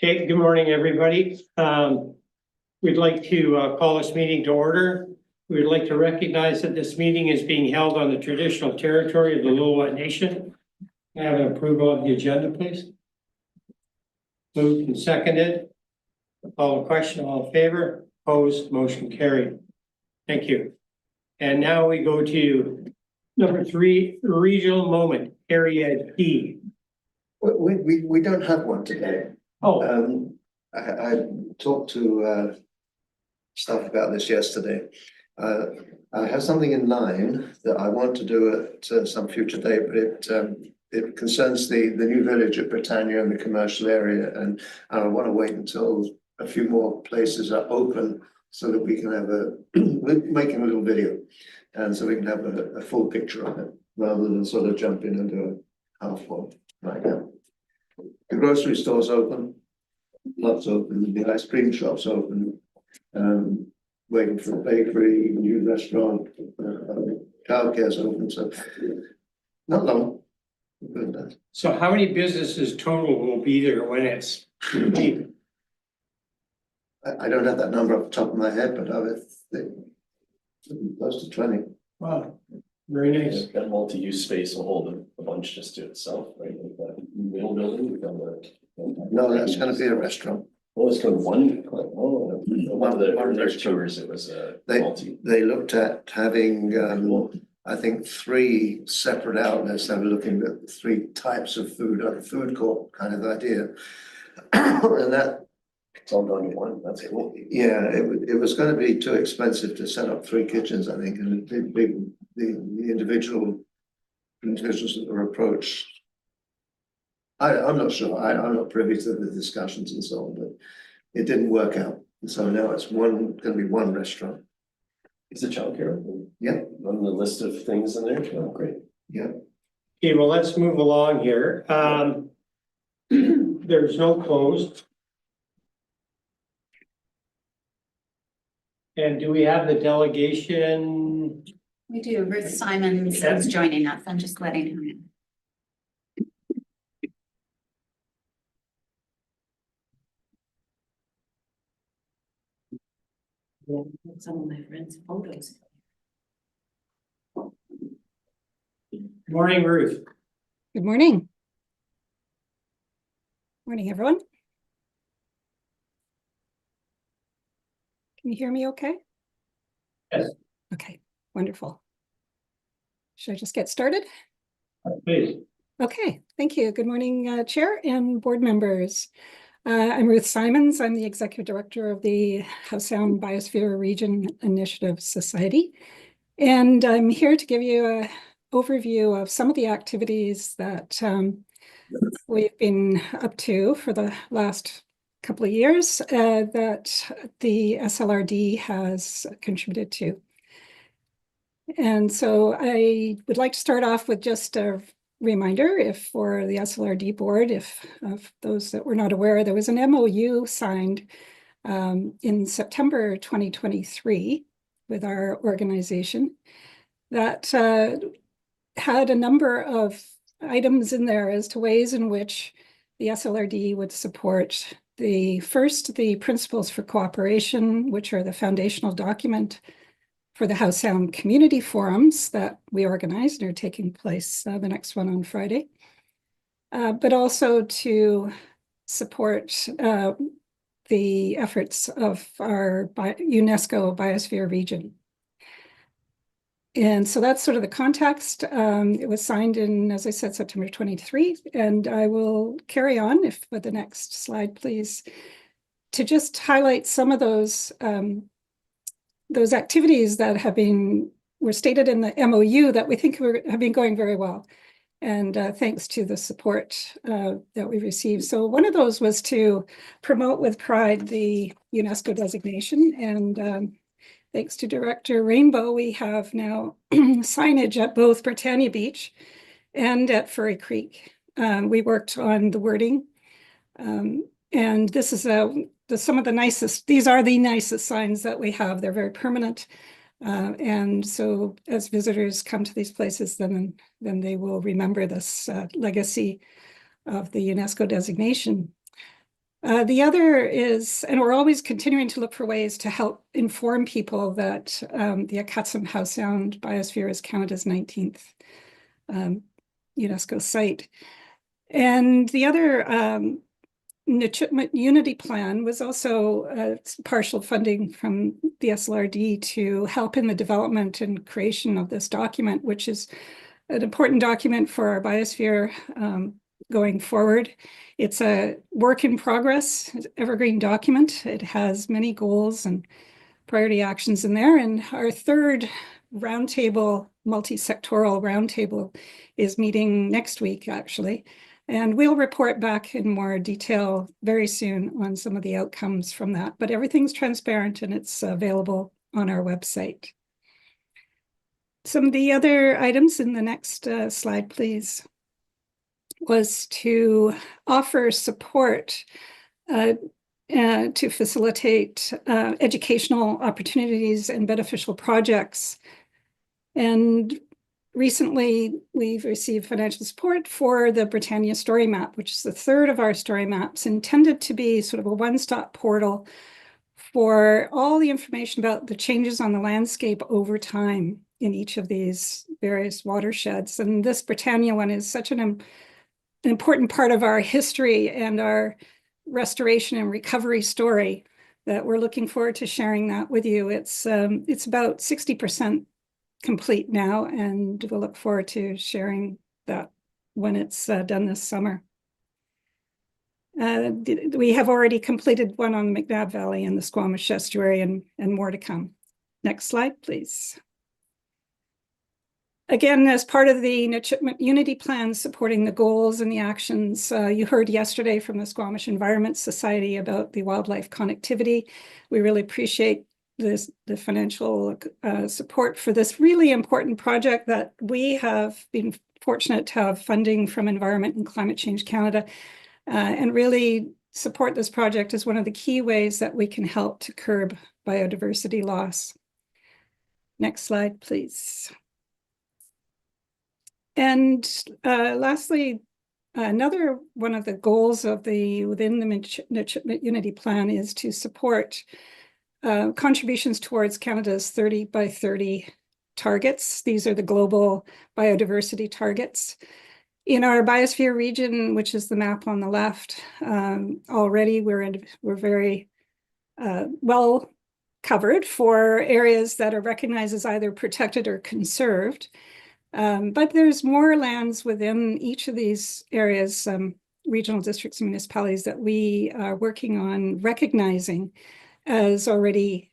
Okay, good morning, everybody. We'd like to call this meeting to order. We'd like to recognize that this meeting is being held on the traditional territory of the Lillooet Nation. I have an approval of the agenda, please. Moved and seconded. Call the question, all in favor, opposed, motion carried. Thank you. And now we go to number 3, regional moment, area D. We don't have one today. Oh, I talked to staff about this yesterday. I have something in line that I want to do at some future date, but it concerns the new village at Britannia and the commercial area, and I want to wait until a few more places are open so that we can have we're making a little video, and so we can have a full picture of it rather than sort of jump in and do a half one right now. The grocery store's open, lots open, the ice cream shop's open, waiting for a bakery, new restaurant, childcare's open, so not long. so how many businesses total will be there when it's complete? I don't have that number off the top of my head, but I would think close to 20. Wow, very nice. That multi-use space will hold a bunch just to itself, right? Like that middle building, we've got No, that's going to be a restaurant. Oh, it's going one of the earlier tours, it was a multi. They looked at having, I think, 3 separate outlets. They were looking at 3 types of food, like a food court kind of idea. And that, It's all going to one, that's cool. yeah, it was going to be too expensive to set up 3 kitchens, I think, and the individuals that were approached. I'm not sure. I'm not privy to the discussions and so on, but it didn't work out. And so now it's going to be one restaurant. Is the childcare? Yeah. On the list of things in there? Oh, great. Yeah. Okay, well, let's move along here. There's no closed. And do we have the delegation? We do. Ruth Simons is joining us. I'm just letting her in. Some of my friends' photos. Morning, Ruth. Good morning. Morning, everyone. Can you hear me okay? Yes. Okay, wonderful. Should I just get started? Please. Okay, thank you. Good morning, Chair and board members. I'm Ruth Simons. I'm the Executive Director of the Howe Sound Biosphere Region Initiative Society. And I'm here to give you an overview of some of the activities that we've been up to for the last couple of years that the SLRD has contributed to. And so I would like to start off with just a reminder for the SLRD board, if those that were not aware, there was an MOU signed in September 2023 with our organization that had a number of items in there as to ways in which the SLRD would support the principles for cooperation, which are the foundational document for the Howe Sound community forums that we organized and are taking place the next one on Friday, but also to support the efforts of our UNESCO Biosphere region. And so that's sort of the context. It was signed in, as I said, September 23, and I will carry on, if with the next slide, please, to just highlight some of those activities that were stated in the MOU that we think have been going very well. And thanks to the support that we received. So one of those was to promote with pride the UNESCO designation. And thanks to Director Rainbow, we have now signage at both Britannia Beach and at Furry Creek. We worked on the wording. And this is some of the nicest, these are the nicest signs that we have. They're very permanent. And so as visitors come to these places, then they will remember this legacy of the UNESCO designation. The other is, and we're always continuing to look for ways to help inform people that the Akatsum Howe Sound Biosphere is Canada's 19th UNESCO site. And the other Nechitmut Unity Plan was also partial funding from the SLRD to help in the development and creation of this document, which is an important document for our biosphere going forward. It's a work in progress, evergreen document. It has many goals and priority actions in there. And our third roundtable, multi-sectoral roundtable is meeting next week, actually. And we'll report back in more detail very soon on some of the outcomes from that. But everything's transparent and it's available on our website. Some of the other items in the next slide, please, was to offer support to facilitate educational opportunities and beneficial projects. And recently, we've received financial support for the Britannia Story Map, which is the third of our story maps, intended to be sort of a one-stop portal for all the information about the changes on the landscape over time in each of these various watersheds. And this Britannia one is such an important part of our history and our restoration and recovery story that we're looking forward to sharing that with you. It's about 60% complete now, and we'll look forward to sharing that when it's done this summer. We have already completed one on the McNabb Valley and the Squamish Estuary, and more to come. Next slide, please. Again, as part of the Nechitmut Unity Plan supporting the goals and the actions, you heard yesterday from the Squamish Environment Society about the wildlife connectivity. We really appreciate the financial support for this really important project that we have been fortunate to have funding from Environment and Climate Change Canada, and really support this project as one of the key ways that we can help to curb biodiversity loss. Next slide, please. And lastly, another one of the goals of within the Nechitmut Unity Plan is to support contributions towards Canada's 30 by 30 targets. These are the global biodiversity targets. In our biosphere region, which is the map on the left, already we're very well covered for areas that are recognized as either protected or conserved. But there's more lands within each of these areas, regional districts and municipalities, that we are working on recognizing as already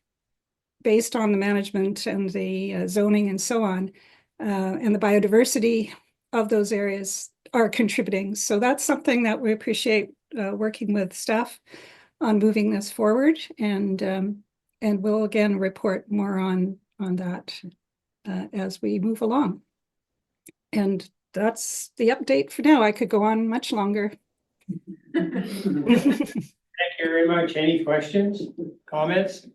based on the management and the zoning and so on, and the biodiversity of those areas are contributing. So that's something that we appreciate working with staff on moving this forward, and we'll again report more on that as we move along. And that's the update for now. I could go on much longer. Thank you very much. Any questions, comments?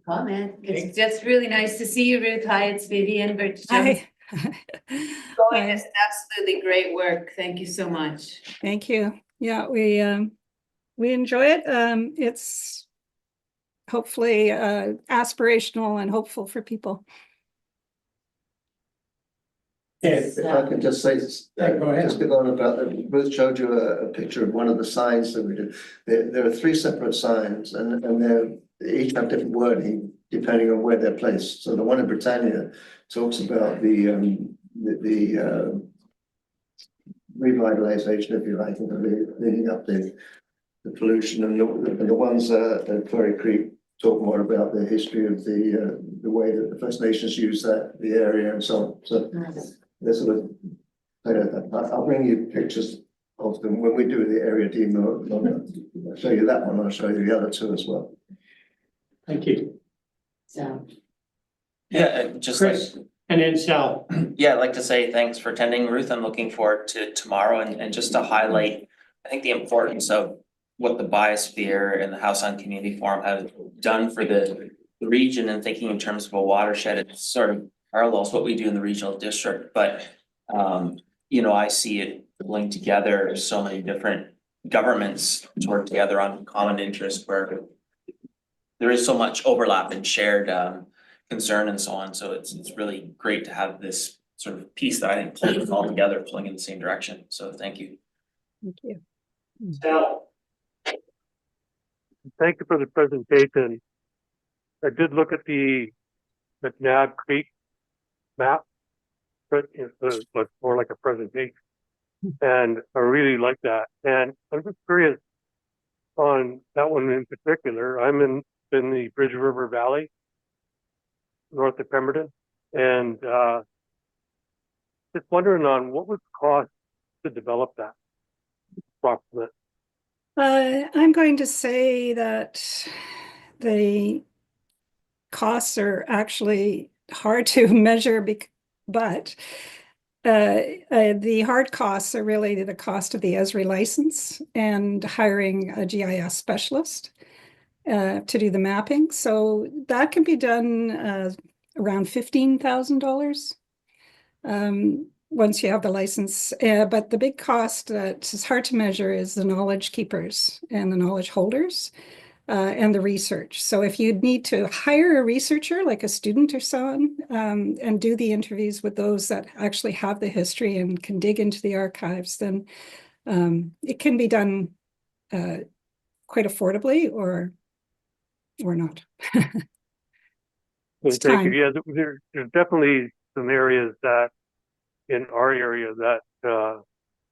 Comment. It's just really nice to see you, Ruth. Hi, it's Vivian. But Hi. going is absolutely great work. Thank you so much. Thank you. Yeah, we enjoy it. It's hopefully aspirational and hopeful for people. Yes. If I can just say, Yeah, go ahead. just get on about that. Ruth showed you a picture of one of the signs that we did. There are three separate signs, and they each have different wording depending on where they're placed. So the one in Britannia talks about the revitalization, if you like, and leading up the pollution, and the ones at Quarry Creek talk more about the history of the way that the First Nations use the area and so on. So there's sort of, I'll bring you pictures of them when we do the area demo. I'll show you that one. I'll show you the other two as well. Thank you. So Yeah, just like, Chris, and then Sal. yeah, I'd like to say thanks for attending, Ruth. I'm looking forward to tomorrow, and just to highlight, I think, the importance of what the Biosphere and the Howe Sound Community Forum have done for the region, and thinking in terms of a watershed. It sort of parallels what we do in the regional district, but you know, I see it linked together so many different governments to work together on common interest where there is so much overlap and shared concern and so on. So it's really great to have this sort of piece that I think pulls us all together, pulling in the same direction. So thank you. Thank you. Sal, Thank you for the presentation. I did look at the McNabb Creek map, but it was more like a presentation. And I really like that. And I'm just curious on that one in particular. I'm in the Bridge River Valley, north of Pemberton, and just wondering on what would cost to develop that approximate. I'm going to say that the costs are actually hard to measure, but the hard costs are really the cost of the Esri license and hiring a GIS specialist to do the mapping. So that can be done around $15,000 once you have the license. But the big cost that is hard to measure is the knowledge keepers and the knowledge holders. And the research. So if you need to hire a researcher, like a student or so on, and do the interviews with those that actually have the history and can dig into the archives, then it can be done quite affordably or not. It's Thank time. you. Yeah, there's definitely some areas that in our area that,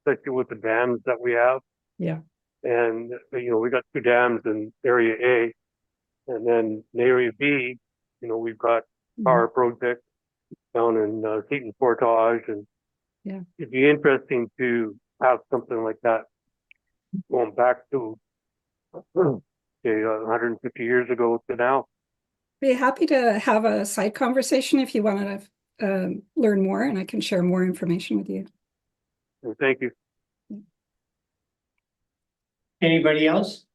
especially with the dams that we have. Yeah. And, you know, we got 2 dams in area A, and then in area B, you know, we've got power projects down in Seton Portage, and Yeah. it'd be interesting to have something like that going back to, say, 150 years ago to now. Be happy to have a side conversation if you want to learn more, and I can share more information with you. And thank you. anybody else?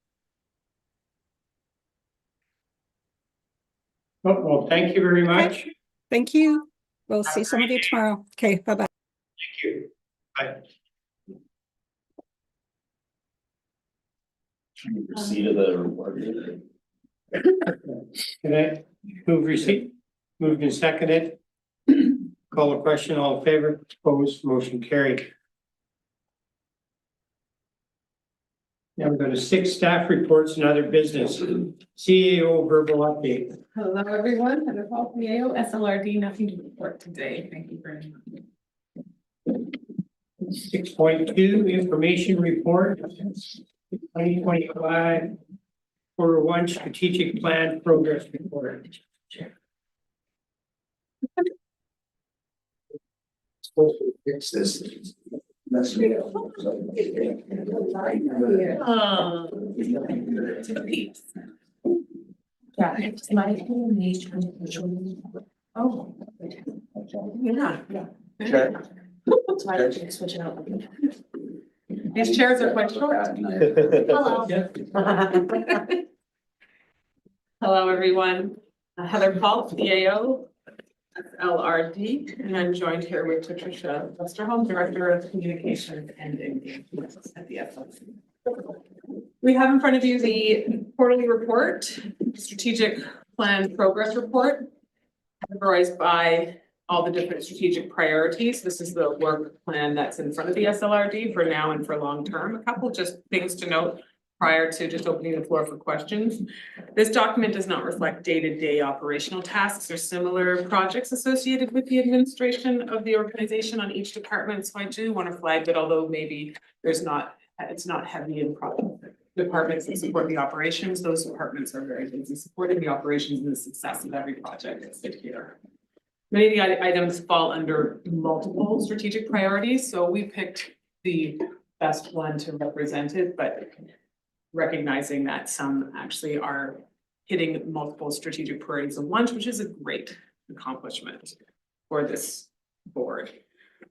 Oh, well, thank you very much. Thank you. We'll see some of you tomorrow. Okay, bye-bye. Thank you. Bye. Receipt of the report. Can I move receipt? Moved and seconded. Call a question, all in favor, opposed, motion carried. Now we go to 6 staff reports and other business. CAO verbal update. Hello, everyone. Heather Paul, PAO, SLRD, nothing to report today. Thank you very much. 6.2 information report. 2025 Q1 strategic plan progress report. Supposed to fix this. Mess me up. Yeah, it's my information. Oh. Yeah. Sure. That's why I should switch it out. These chairs are quite short. Hello. Hello, everyone. Heather Paul, PAO, SLRD, and I'm joined here with Patricia Westerholm, Director of Communications and Engagement at the SLC. We have in front of you the quarterly report, strategic plan progress report, categorized by all the different strategic priorities. This is the work plan that's in front of the SLRD for now and for long term. A couple just things to note prior to just opening the floor for questions. This document does not reflect day-to-day operational tasks or similar projects associated with the administration of the organization on each department. So I do want to flag that although maybe it's not heavy in departments that support the operations, those departments are very busy supporting the operations and the success of every project that's here. Many of the items fall under multiple strategic priorities, so we picked the best one to represent it, but recognizing that some actually are hitting multiple strategic priorities at once, which is a great accomplishment for this board.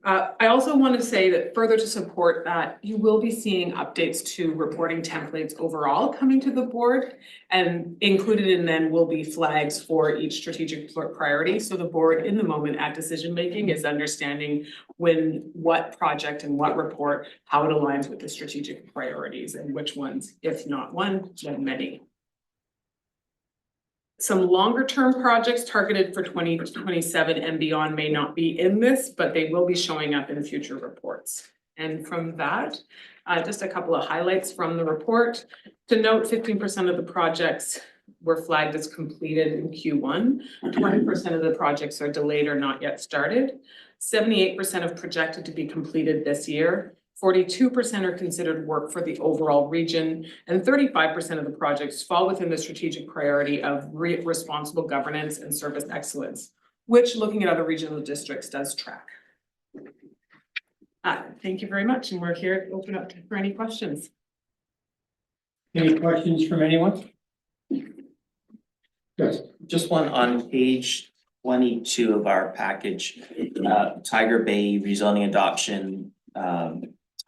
I also want to say that further to support that, you will be seeing updates to reporting templates overall coming to the board. And included in them will be flags for each strategic priority. So the board in the moment at decision making is understanding when, what project and what report, how it aligns with the strategic priorities and which ones, if not one, then many. Some longer term projects targeted for 2027 and beyond may not be in this, but they will be showing up in future reports. And from that, just a couple of highlights from the report. To note, 15% of the projects were flagged as completed in Q1. 20% of the projects are delayed or not yet started. 78% have projected to be completed this year. 42% are considered work for the overall region, and 35% of the projects fall within the strategic priority of responsible governance and service excellence, which looking at other regional districts does track. Thank you very much, and we're here to open up for any questions. Any questions from anyone? Yes. Just one on page 22 of our package, Tiger Bay rezoning adoption.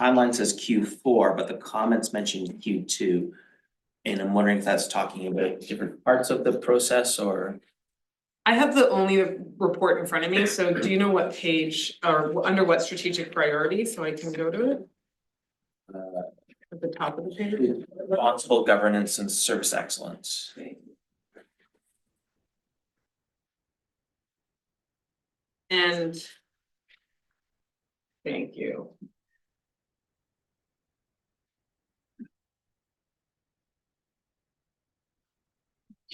Timeline says Q4, but the comments mentioned Q2. And I'm wondering if that's talking about different parts of the process or? I have the only report in front of me, so do you know what page or under what strategic priority, so I can go to it? At the top of the page? Responsible governance and service excellence. And thank you.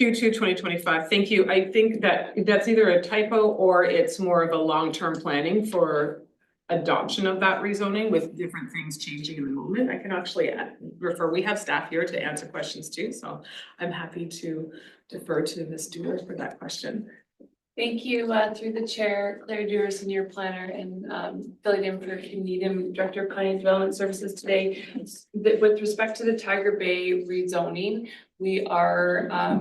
Q2 2025, thank you. I think that that's either a typo or it's more of a long-term planning for adoption of that rezoning with different things changing in the moment. I can actually refer, we have staff here to answer questions too, so I'm happy to defer to Ms. Dewar for that question. Thank you, through the chair, Claire Dewar, senior planner, and filling in for Kim Needham, director of planning and development services today. With respect to the Tiger Bay rezoning, we are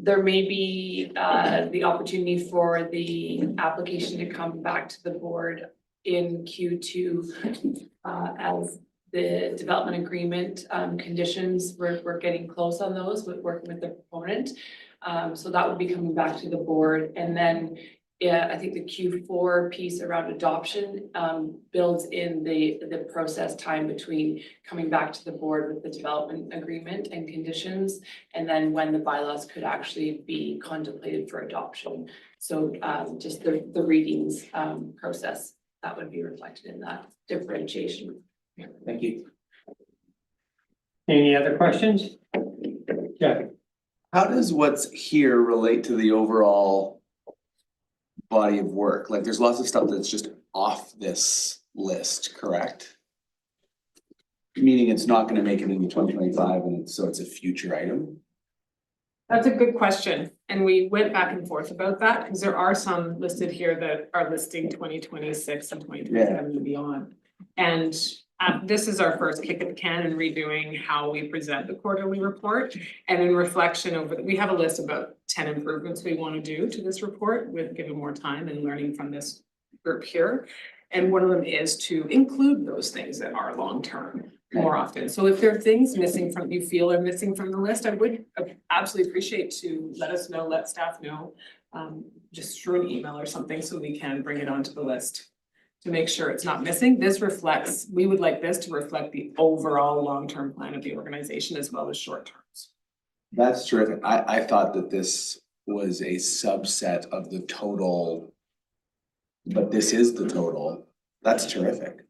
there may be the opportunity for the application to come back to the board in Q2 as the development agreement conditions, we're getting close on those with working with the proponent. So that would be coming back to the board. And then I think the Q4 piece around adoption builds in the process time between coming back to the board with the development agreement and conditions, and then when the bylaws could actually be contemplated for adoption. So just the readings process that would be reflected in that differentiation. Thank you. Any other questions? Yeah. How does what's here relate to the overall body of work? Like, there's lots of stuff that's just off this list, correct? Meaning it's not gonna make it into 2025 and so it's a future item? That's a good question. And we went back and forth about that because there are some listed here that are listing 2026 and 2027 and beyond. And this is our first kick at the can in redoing how we present the quarterly report. And in reflection over, we have a list of about 10 improvements we want to do to this report with given more time and learning from this group here. And one of them is to include those things that are long-term more often. So if there are things missing from, you feel are missing from the list, I would absolutely appreciate to let us know, let staff know, just through an email or something so we can bring it onto the list to make sure it's not missing. This reflects, we would like this to reflect the overall long-term plan of the organization as well as short terms. That's terrific. I thought that this was a subset of the total, but this is the total. That's terrific.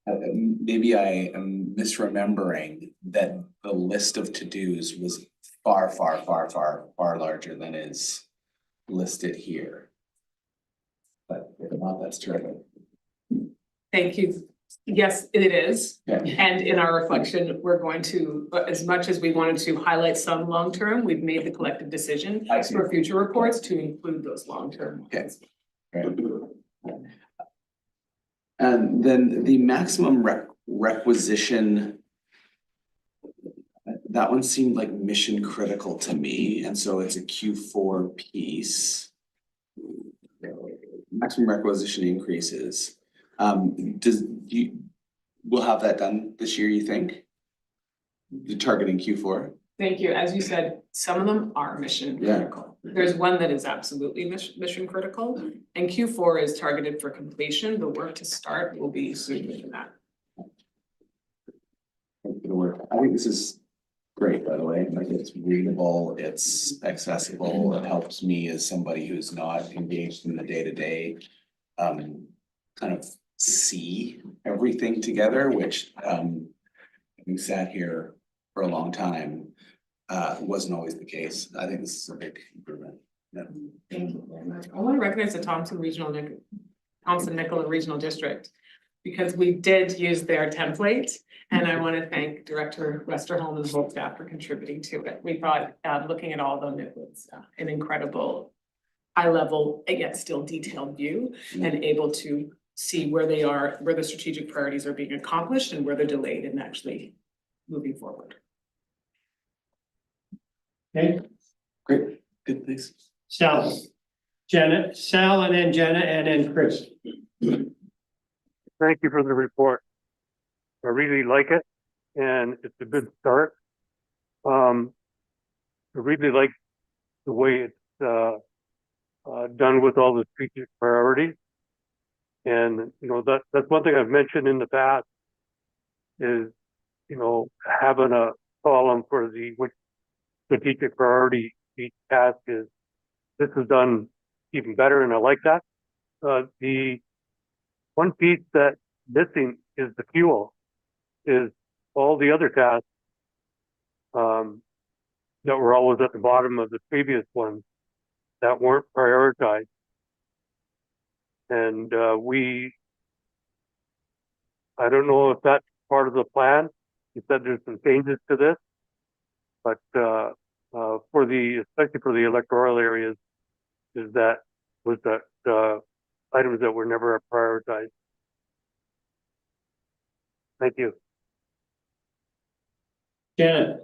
Maybe I am misremembering that the list of to-dos was far larger than is listed here. But if not, that's terrific. Thank you. Yes, it is. Yeah. And in our reflection, we're going to, as much as we wanted to highlight some long-term, we've made the collective decision for future reports to include those long-term ones. Okay. Right. And then the maximum requisition, that one seemed like mission critical to me, and so it's a Q4 piece. maximum requisition increases, we'll have that done this year, you think? The targeting Q4? Thank you. As you said, some of them are mission Yeah. critical. There's one that is absolutely mission critical, and Q4 is targeted for completion. The work to start will be sooner than that. It'll work. I think this is great, by the way. Like, it's readable, it's accessible, it helps me as somebody who's not engaged in the day-to-day. Kind of see everything together, which having sat here for a long time, wasn't always the case. I think this is a big improvement. Yeah. Thank you very much. I want to recognize the Thompson Nicola Regional District, because we did use their template. And I want to thank Director Westerholm and the whole staff for contributing to it. We thought, looking at all of them, it was an incredible high level, yet still detailed view, and able to see where they are, where the strategic priorities are being accomplished and where they're delayed and actually moving forward. Okay, Great, good, thanks. Sal, Sal, and then Jenna, and then Chris. Thank you for the report. I really like it, and it's a good start. I really like the way it's done with all the strategic priorities. And, you know, that's one thing I've mentioned in the past is, you know, having a column for which strategic priority each task is. This is done even better, and I like that. The one piece that's missing is the fuel, is all the other tasks that were always at the bottom of the previous ones that weren't prioritized. And I don't know if that's part of the plan. You said there's some changes to this, but especially for the electoral areas, was that items that were never prioritized. Thank you. Jenna.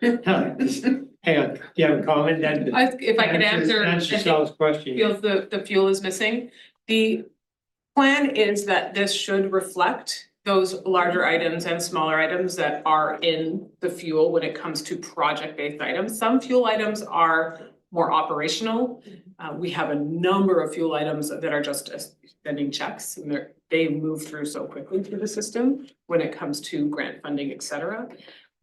Hang on, do you have a comment then? If I could answer. Answer Sal's question. Feels the fuel is missing. The plan is that this should reflect those larger items and smaller items that are in the fuel when it comes to project-based items. Some fuel items are more operational. We have a number of fuel items that are just sending checks, and they move through so quickly through the system when it comes to grant funding, et cetera.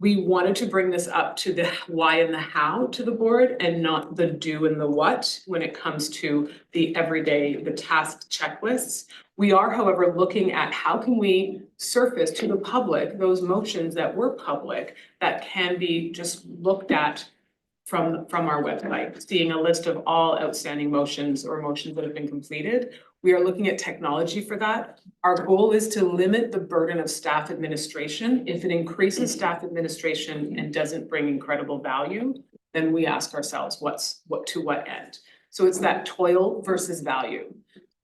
We wanted to bring this up to the why and the how to the board, and not the do and the what when it comes to the everyday, the task checklists. We are, however, looking at how can we surface to the public those motions that were public that can be just looked at from our website, seeing a list of all outstanding motions or motions that have been completed. We are looking at technology for that. Our goal is to limit the burden of staff administration. If it increases staff administration and doesn't bring incredible value, then we ask ourselves to what end. So it's that toil versus value.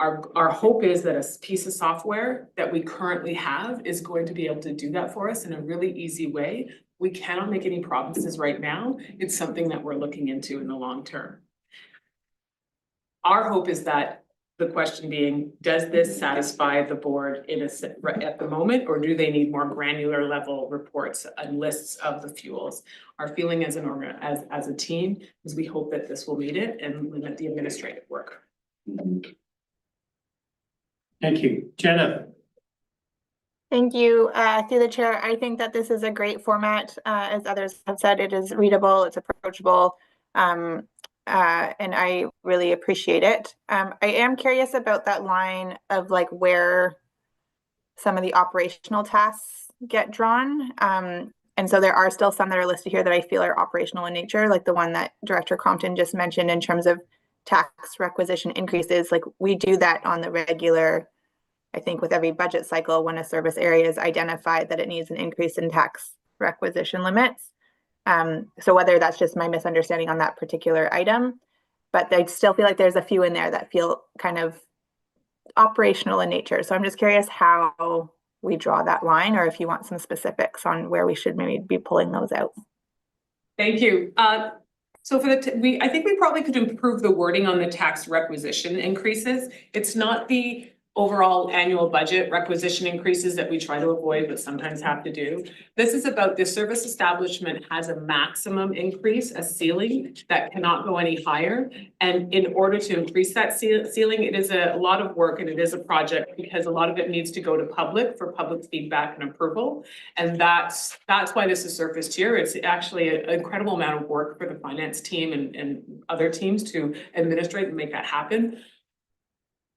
Our hope is that a piece of software that we currently have is going to be able to do that for us in a really easy way. We cannot make any promises right now. It's something that we're looking into in the long term. Our hope is that the question being, does this satisfy the board at the moment, or do they need more granular level reports and lists of the fuels? Our feeling as a team is we hope that this will meet it and limit the administrative work. Thank you. Jenna. Thank you. Through the chair, I think that this is a great format. As others have said, it is readable, it's approachable, and I really appreciate it. I am curious about that line of like where some of the operational tasks get drawn. And so there are still some that are listed here that I feel are operational in nature, like the one that Director Compton just mentioned in terms of tax requisition increases. Like we do that on the regular, I think with every budget cycle when a service area is identified that it needs an increase in tax requisition limits. So whether that's just my misunderstanding on that particular item, but I still feel like there's a few in there that feel kind of operational in nature. So I'm just curious how we draw that line, or if you want some specifics on where we should maybe be pulling those out. Thank you. So for I think we probably could improve the wording on the tax requisition increases. It's not the overall annual budget requisition increases that we try to avoid, but sometimes have to do. This is about the service establishment has a maximum increase, a ceiling that cannot go any higher. And in order to increase that ceiling, it is a lot of work and it is a project because a lot of it needs to go to public for public feedback and approval. And that's why this is surfaced here. It's actually an incredible amount of work for the finance team and other teams to administrate and make that happen,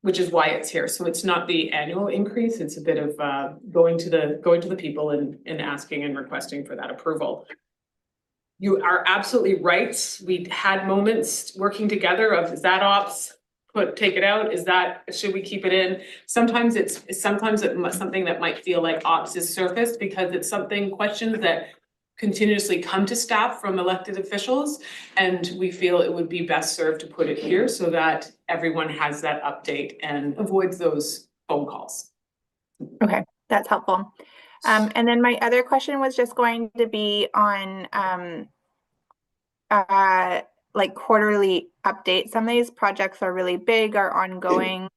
which is why it's here. So it's not the annual increase, it's a bit of going to the people and asking and requesting for that approval. You are absolutely right. We had moments working together of, is that ops? Take it out, should we keep it in? Sometimes it's something that might feel like ops is surfaced because it's questions that continuously come to staff from elected officials. And we feel it would be best served to put it here so that everyone has that update and avoids those phone calls. Okay, that's helpful. And then my other question was just going to be on like quarterly updates. Some of these projects are really big, are ongoing.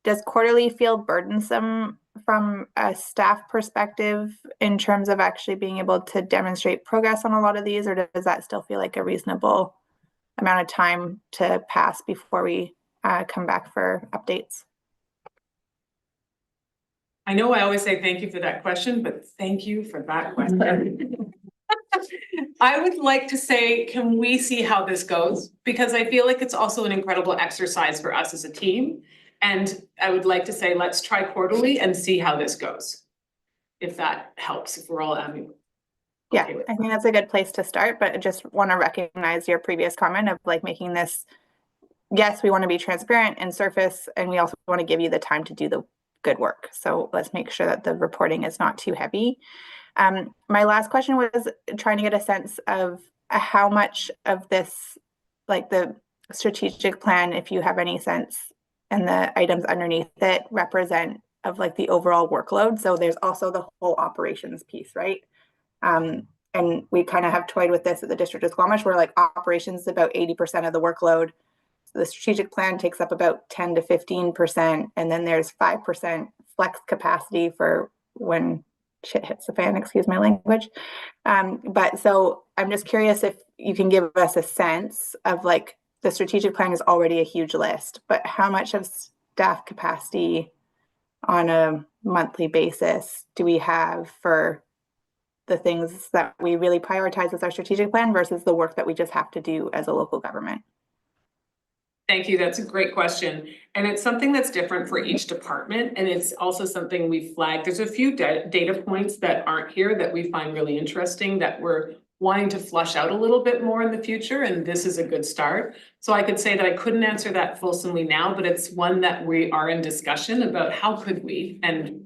Does quarterly feel burdensome from a staff perspective in terms of actually being able to demonstrate progress on a lot of these, or does that still feel like a reasonable amount of time to pass before we come back for updates? I know I always say thank you for that question, but thank you for that question. I would like to say, can we see how this goes? Because I feel like it's also an incredible exercise for us as a team. And I would like to say, let's try quarterly and see how this goes. If that helps, if we're all yeah, I think that's a good place to start, but I just want to recognize your previous comment of like making this, yes, we want to be transparent and surface, and we also want to give you the time to do the good work. So let's make sure that the reporting is not too heavy. My last question was trying to get a sense of how much of this, like the strategic plan, if you have any sense, and the items underneath it represent of like the overall workload. So there's also the whole operations piece, right? And we kind of have toyed with this at the District of Squamish, where like operations is about 80% of the workload. So the strategic plan takes up about 10 to 15%. And then there's 5% flex capacity for when shit hits the fan, excuse my language. But so I'm just curious if you can give us a sense of like, the strategic plan is already a huge list, but how much of staff capacity on a monthly basis do we have for the things that we really prioritize as our strategic plan versus the work that we just have to do as a local government? Thank you. That's a great question. And it's something that's different for each department. And it's also something we flagged. There's a few data points that aren't here that we find really interesting that we're wanting to flush out a little bit more in the future. And this is a good start. So I could say that I couldn't answer that fulsomely now, but it's one that we are in discussion about how could we and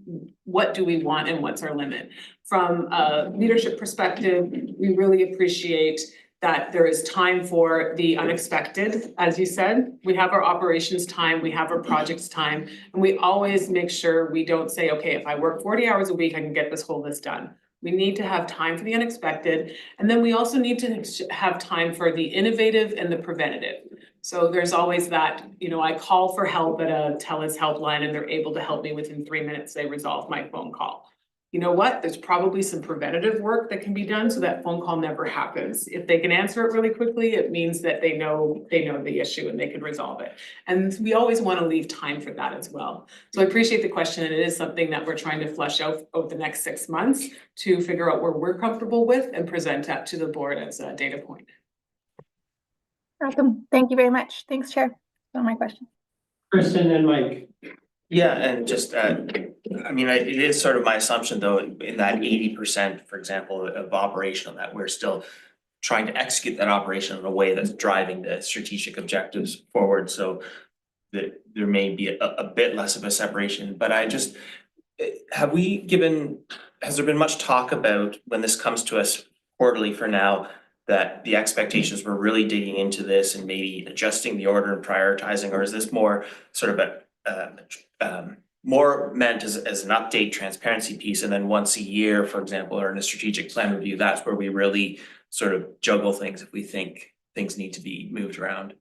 what do we want and what's our limit. From a leadership perspective, we really appreciate that there is time for the unexpected. As you said, we have our operations time, we have our projects time, and we always make sure we don't say, okay, if I work 40 hours a week, I can get this whole list done. We need to have time for the unexpected. And then we also need to have time for the innovative and the preventative. So there's always that, I call for help at a TELUS helpline and they're able to help me within 3 minutes, they resolve my phone call. You know what? There's probably some preventative work that can be done so that phone call never happens. If they can answer it really quickly, it means that they know the issue and they can resolve it. And we always want to leave time for that as well. So I appreciate the question, and it is something that we're trying to flesh out over the next 6 months to figure out where we're comfortable with and present that to the board as a data point. Awesome. Thank you very much. Thanks, Chair. That's all my questions. Kristen and Mike. Yeah, and just, it is sort of my assumption though, in that 80%, for example, of operational, that we're still trying to execute that operation in a way that's driving the strategic objectives forward. So that there may be a bit less of a separation, but has there been much talk about when this comes to us quarterly for now, that the expectations were really digging into this and maybe adjusting the order and prioritizing, or is this more sort of more meant as an update transparency piece, and then once a year, for example, or in a strategic plan review, that's where we really sort of juggle things if we think things need to be moved around.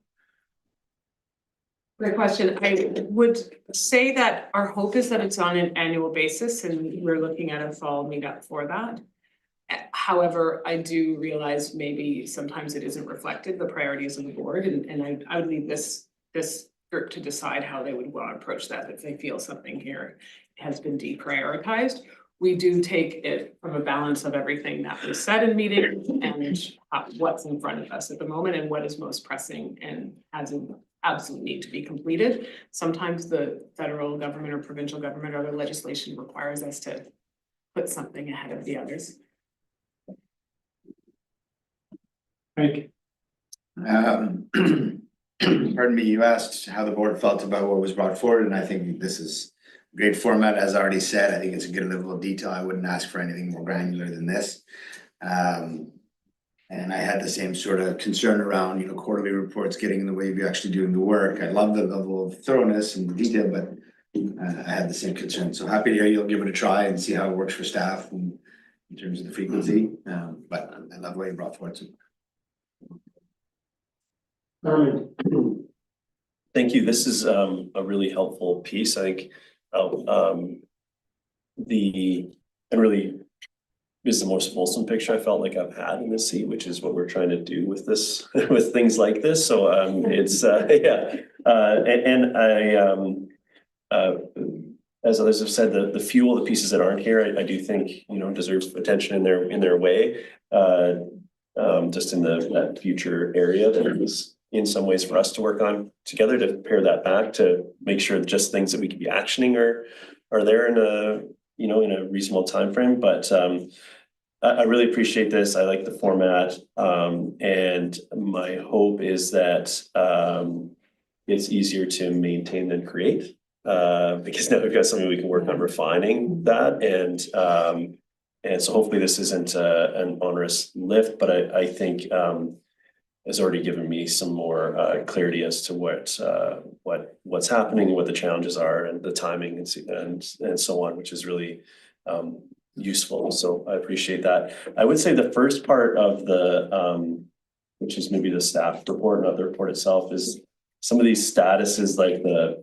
Great question. I would say that our hope is that it's on an annual basis and we're looking at a fall meetup for that. However, I do realize maybe sometimes it isn't reflected, the priorities of the board, and I would leave this group to decide how they would want to approach that if they feel something here has been deprioritized. We do take it from a balance of everything that was said in meetings and what's in front of us at the moment and what is most pressing and has an absolute need to be completed. Sometimes the federal government or provincial government or other legislation requires us to put something ahead of the others. Right. Pardon me, you asked how the board felt about what was brought forward, and I think this is a great format. As I already said, I think it's a good level of detail. I wouldn't ask for anything more granular than this. And I had the same sort of concern around, you know, quarterly reports getting in the way of you actually doing the work. I love the level of thoroughness and detail, but I had the same concern. So happy to hear you'll give it a try and see how it works for staff in terms of the frequency. But I love what you brought forward. So. Thank you. This is a really helpful piece. I think is the most fulsome picture I felt like I've had in this seat, which is what we're trying to do with this, with things like this. So it's yeah, and I as others have said, the fuel, the pieces that aren't here, I do think, you know, deserve attention in their way. Just in that future area that is in some ways for us to work on together to pare that back to make sure that just things that we could be actioning are there in a reasonable time frame. But I really appreciate this. I like the format, and my hope is that it's easier to maintain than create, because now we've got something we can work on refining that, and so hopefully this isn't an onerous lift, but I think has already given me some more clarity as to what's happening and what the challenges are and the timing and so on, which is really useful. So I appreciate that. I would say the first part of the which is maybe the staff report, not the report itself, is some of these statuses like the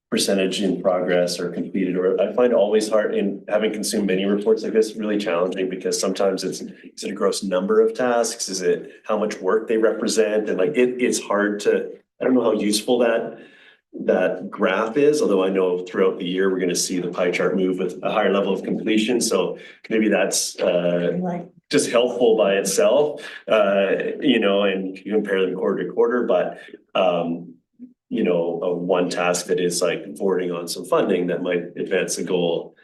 percentage in progress or completed, or I find always hard in having consumed many reports like this, really challenging, because sometimes is it a gross number of tasks? Is it how much work they represent? And like it's hard to, I don't know how useful that graph is, although I know throughout the year, we're going to see the pie chart move with a higher level of completion. So maybe that's just helpful by itself, and you compare them quarter to quarter, but one task that is like forwarding on some funding that might advance the goal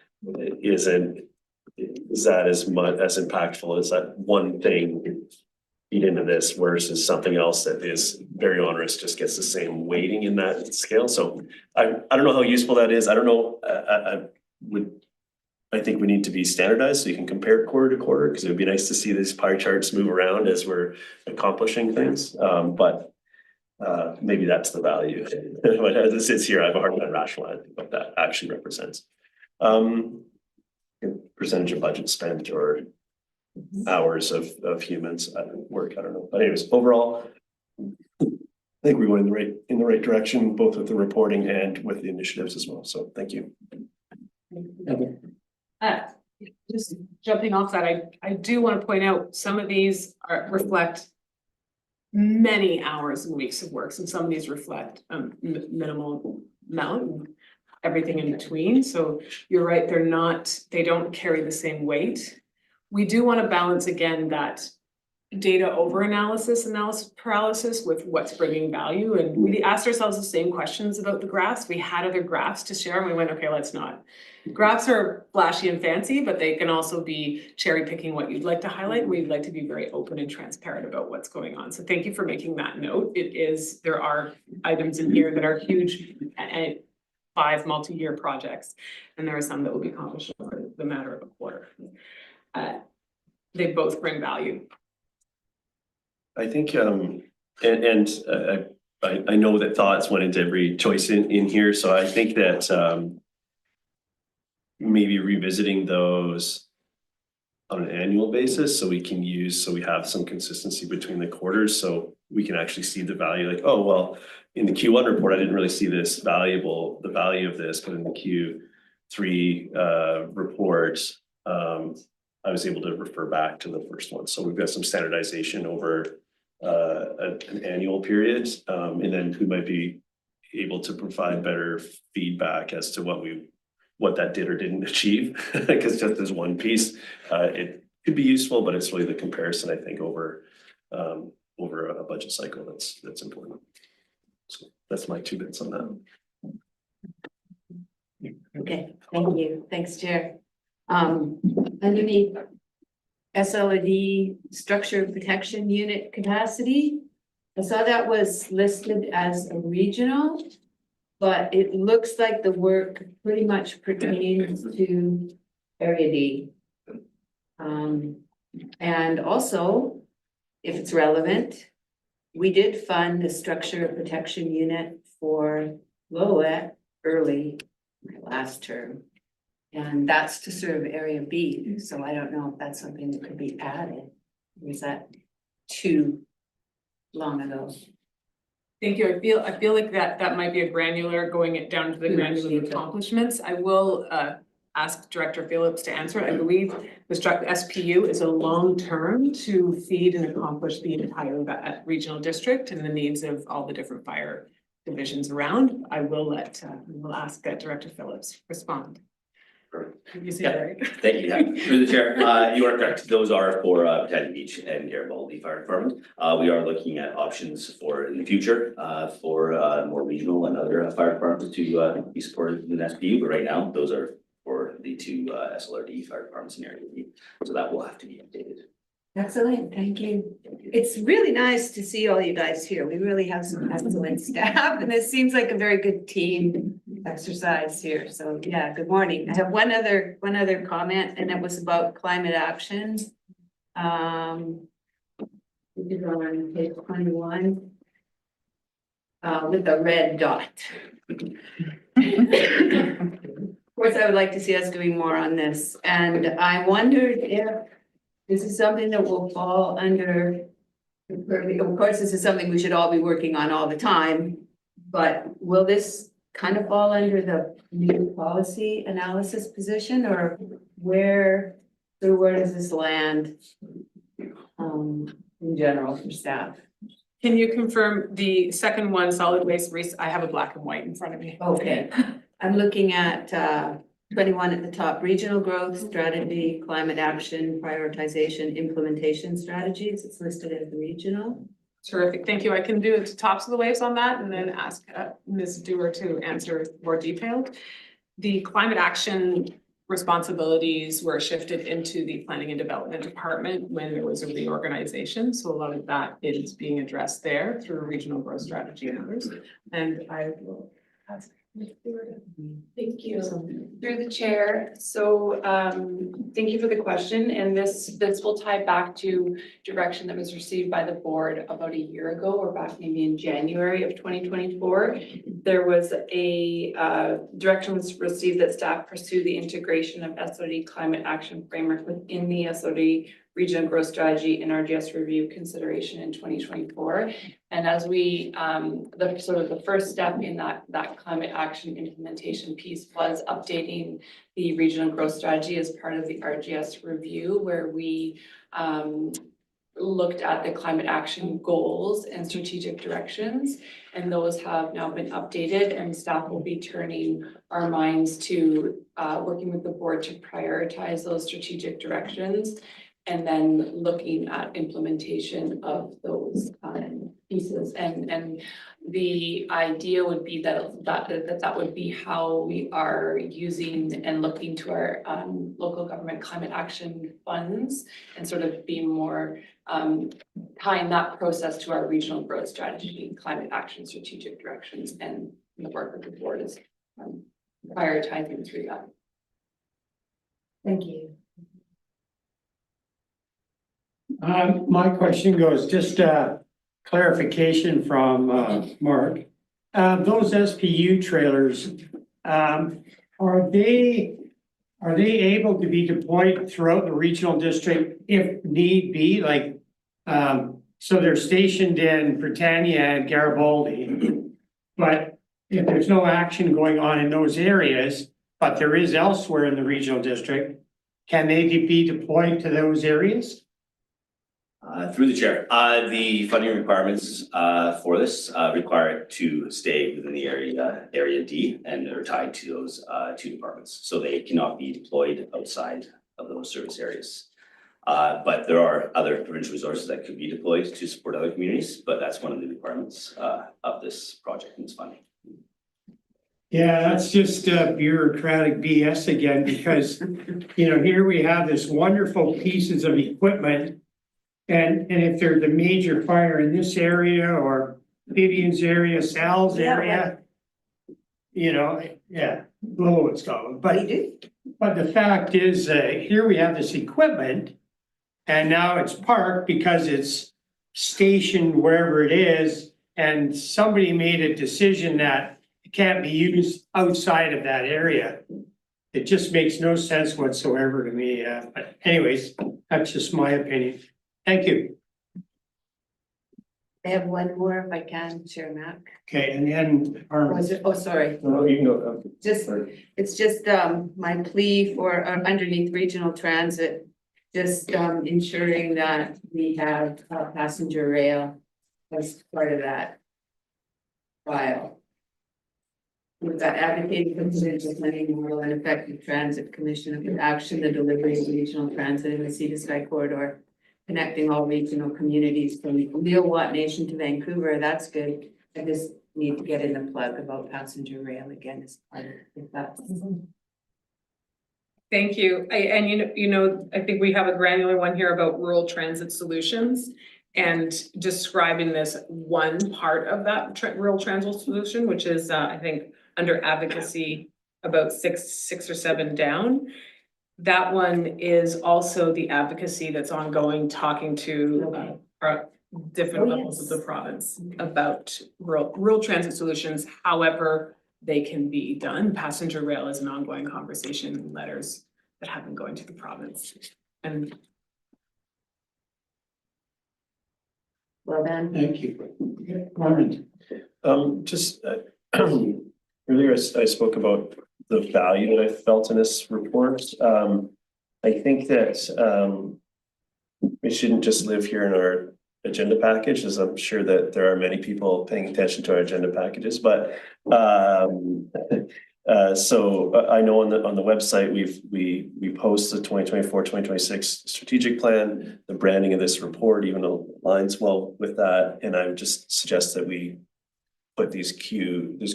is that as much as impactful as that one thing feed into this versus something else that is very onerous, just gets the same weighting in that scale. So I don't know how useful that is. I don't know. I think we need to be standardized so you can compare quarter to quarter, because it would be nice to see these pie charts move around as we're accomplishing things. But maybe that's the value. But as it sits here, I have a hard time rationalizing what that actually represents. Percentage of budget spent or hours of humans at work, I don't know. But anyways, overall, I think we went in the right direction, both with the reporting and with the initiatives as well. So thank you. Just jumping off that, I do want to point out some of these reflect many hours and weeks of work, and some of these reflect minimal amount, everything in between. So you're right, they don't carry the same weight. We do want to balance again that data over analysis paralysis with what's bringing value. And we asked ourselves the same questions about the graphs. We had other graphs to share and we went, okay, let's not. Graphs are flashy and fancy, but they can also be cherry picking what you'd like to highlight. We'd like to be very open and transparent about what's going on. So thank you for making that note. There are items in here that are huge and 5 multi-year projects, and there are some that will be accomplished over the matter of a quarter. They both bring value. I think, I know that thoughts went into every choice in here, so I think that maybe revisiting those on an annual basis, so we can use, so we have some consistency between the quarters, so we can actually see the value, like, oh, well, in the Q1 report, I didn't really see the value of this, but in the Q3 report, I was able to refer back to the first one. So we've got some standardization over an annual period, and then we might be able to provide better feedback as to what that did or didn't achieve, because just as one piece, it could be useful, but it's really the comparison, I think, over a budget cycle that's important. So that's my 2 bits on that. Okay, thank you. Thanks, Chair. Underneath SLRD structure protection unit capacity, I saw that was listed as a regional, but it looks like the work pretty much pertains to Area D. And also, if it's relevant, we did fund a structure protection unit for Lillooet early last term. And that's to serve Area B, so I don't know if that's something that could be added. Or is that too long ago? Thank you. I feel like that might be a granular, going it down to the granular accomplishments. I will ask Director Phillips to answer. I believe the SPU is a long-term to feed and accomplish the entire regional district and the needs of all the different fire divisions around. I will ask Director Phillips respond. You see, right? Thank you. Yeah. Through the chair, you are correct. Those are for Battalion Beach and Garibaldi Fire Department. We are looking at options for in the future for more regional and other fire departments to be supported in SPU. But right now, those are for the 2 SLRD fire departments in Area B. So that will have to be updated. Excellent, thank you. It's really nice to see all you guys here. We really have some excellent staff, and it seems like a very good team exercise here. So yeah, good morning. I have one other comment, and it was about climate action. We did on page 21 with a red dot. Of course, I would like to see us doing more on this, and I wondered if this is something that will fall under, of course, this is something we should all be working on all the time, but will this kind of fall under the new policy analysis position, or where does this land in general for staff? Can you confirm the second one, solid waste? I have a black and white in front of me. Okay, I'm looking at 21 at the top, regional growth strategy, climate action, prioritization, implementation strategies. It's listed as regional. Terrific, thank you. I can do the tops of the waves on that and then ask Ms. Dewar to answer more detailed. The climate action responsibilities were shifted into the planning and development department when there was a reorganization. So a lot of that is being addressed there through regional growth strategy and others. And I will ask Ms. Dewar. Thank you. Through the chair. So thank you for the question. And this will tie back to direction that was received by the board about a year ago, or back maybe in January of 2024. There was a direction was received that staff pursue the integration of SLRD climate action framework within the SLRD regional growth strategy and RGS review consideration in 2024. And as we, the first step in that climate action implementation piece was updating the regional growth strategy as part of the RGS review, where we looked at the climate action goals and strategic directions, and those have now been updated, and staff will be turning our minds to working with the board to prioritize those strategic directions, and then looking at implementation of those pieces. And the idea would be that would be how we are using and looking to our local government climate action funds, and sort of being more tying that process to our regional growth strategy, climate action strategic directions, and the work of the board is prioritizing through that. Thank you. My question goes, just clarification from Mark. Those SPU trailers, are they are they able to be deployed throughout the regional district if need be, like, so they're stationed in Britannia and Garibaldi. But if there's no action going on in those areas, but there is elsewhere in the regional district, can they be deployed to those areas? Through the chair, the funding requirements for this require it to stay within the area D, and they're tied to those two departments. So they cannot be deployed outside of those service areas. But there are other provincial resources that could be deployed to support other communities, but that's one of the requirements of this project and this funding. Yeah, that's just bureaucratic BS again, because, you know, here we have this wonderful pieces of equipment. And if there's a major fire in this area or Vivian's area, Sal's area, you know, yeah, Lillooet's going, but the fact is, here we have this equipment and now it's parked because it's stationed wherever it is, and somebody made a decision that it can't be used outside of that area. It just makes no sense whatsoever to me, but anyways, that's just my opinion. Thank you. I have one more if I can, Chair Mac. Okay, and then Sorry. No, you can go. It's just my plea for underneath regional transit, just ensuring that we have passenger rail as part of that file. We've got advocating for provincial planning model and effective transit commission of action, the delivery of regional transit in the Sea to Sky corridor, connecting all regional communities from Lillooet Nation to Vancouver. That's good. I just need to get in the plug about passenger rail again as part of it, if that's. Thank you. I think we have a granular one here about rural transit solutions and describing this one part of that rural transit solution, which is, I think, under advocacy about six or seven down. That one is also the advocacy that's ongoing, talking to our different levels of the province about rural transit solutions, however they can be done. Passenger rail is an ongoing conversation and letters that have been going to the province. And Well done. Thank you. Norman. Just earlier I spoke about the value that I felt in this report. I think that it shouldn't just live here in our agenda package, as I'm sure that there are many people paying attention to our agenda packages, but so I know on the website we post the 2024-2026 strategic plan. The branding of this report even aligns well with that, and I would just suggest that we put these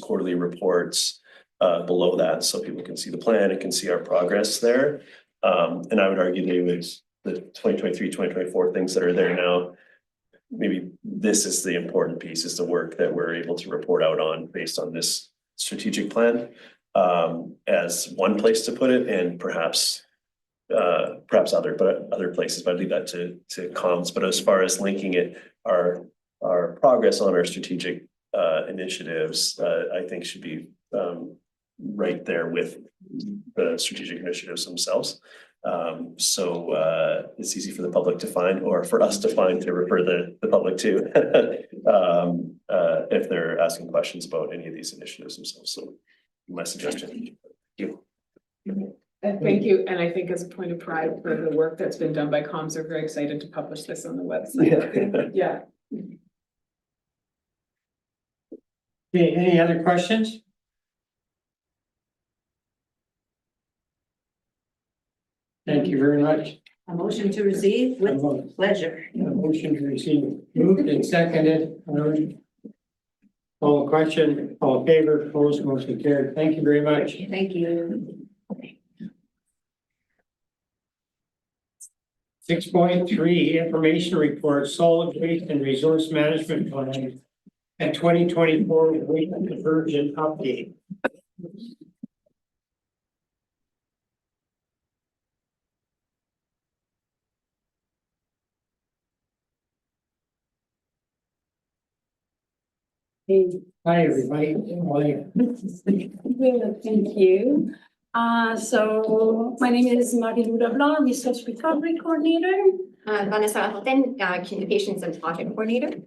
quarterly reports below that so people can see the plan and can see our progress there. And I would argue that with the 2023-2024 things that are there now, maybe this is the important piece, is the work that we're able to report out on based on this strategic plan as one place to put it, and perhaps other places, but I leave that to comms. But as far as linking it, our progress on our strategic initiatives, I think should be right there with the strategic initiatives themselves. So it's easy for the public to find, or for us to find, to refer the public to if they're asking questions about any of these initiatives themselves. So my suggestion. Thank you. thank you. And I think as a point of pride for the work that's been done by comms, they're very excited to publish this on the website. Yeah. Okay, any other questions? Thank you very much. A motion to receive with pleasure. A motion to receive moved and seconded. All question, all in favor, opposed, motion carried. Thank you very much. Thank you. 6.3 information report, solid waste and resource management plan and 2024 waste diversion update. Hi, everybody. How are you? Good, thank you. So my name is Marie-Lou Leblanc, Resource Recovery Coordinator. Vanessa Hilton, Communications and Project Coordinator.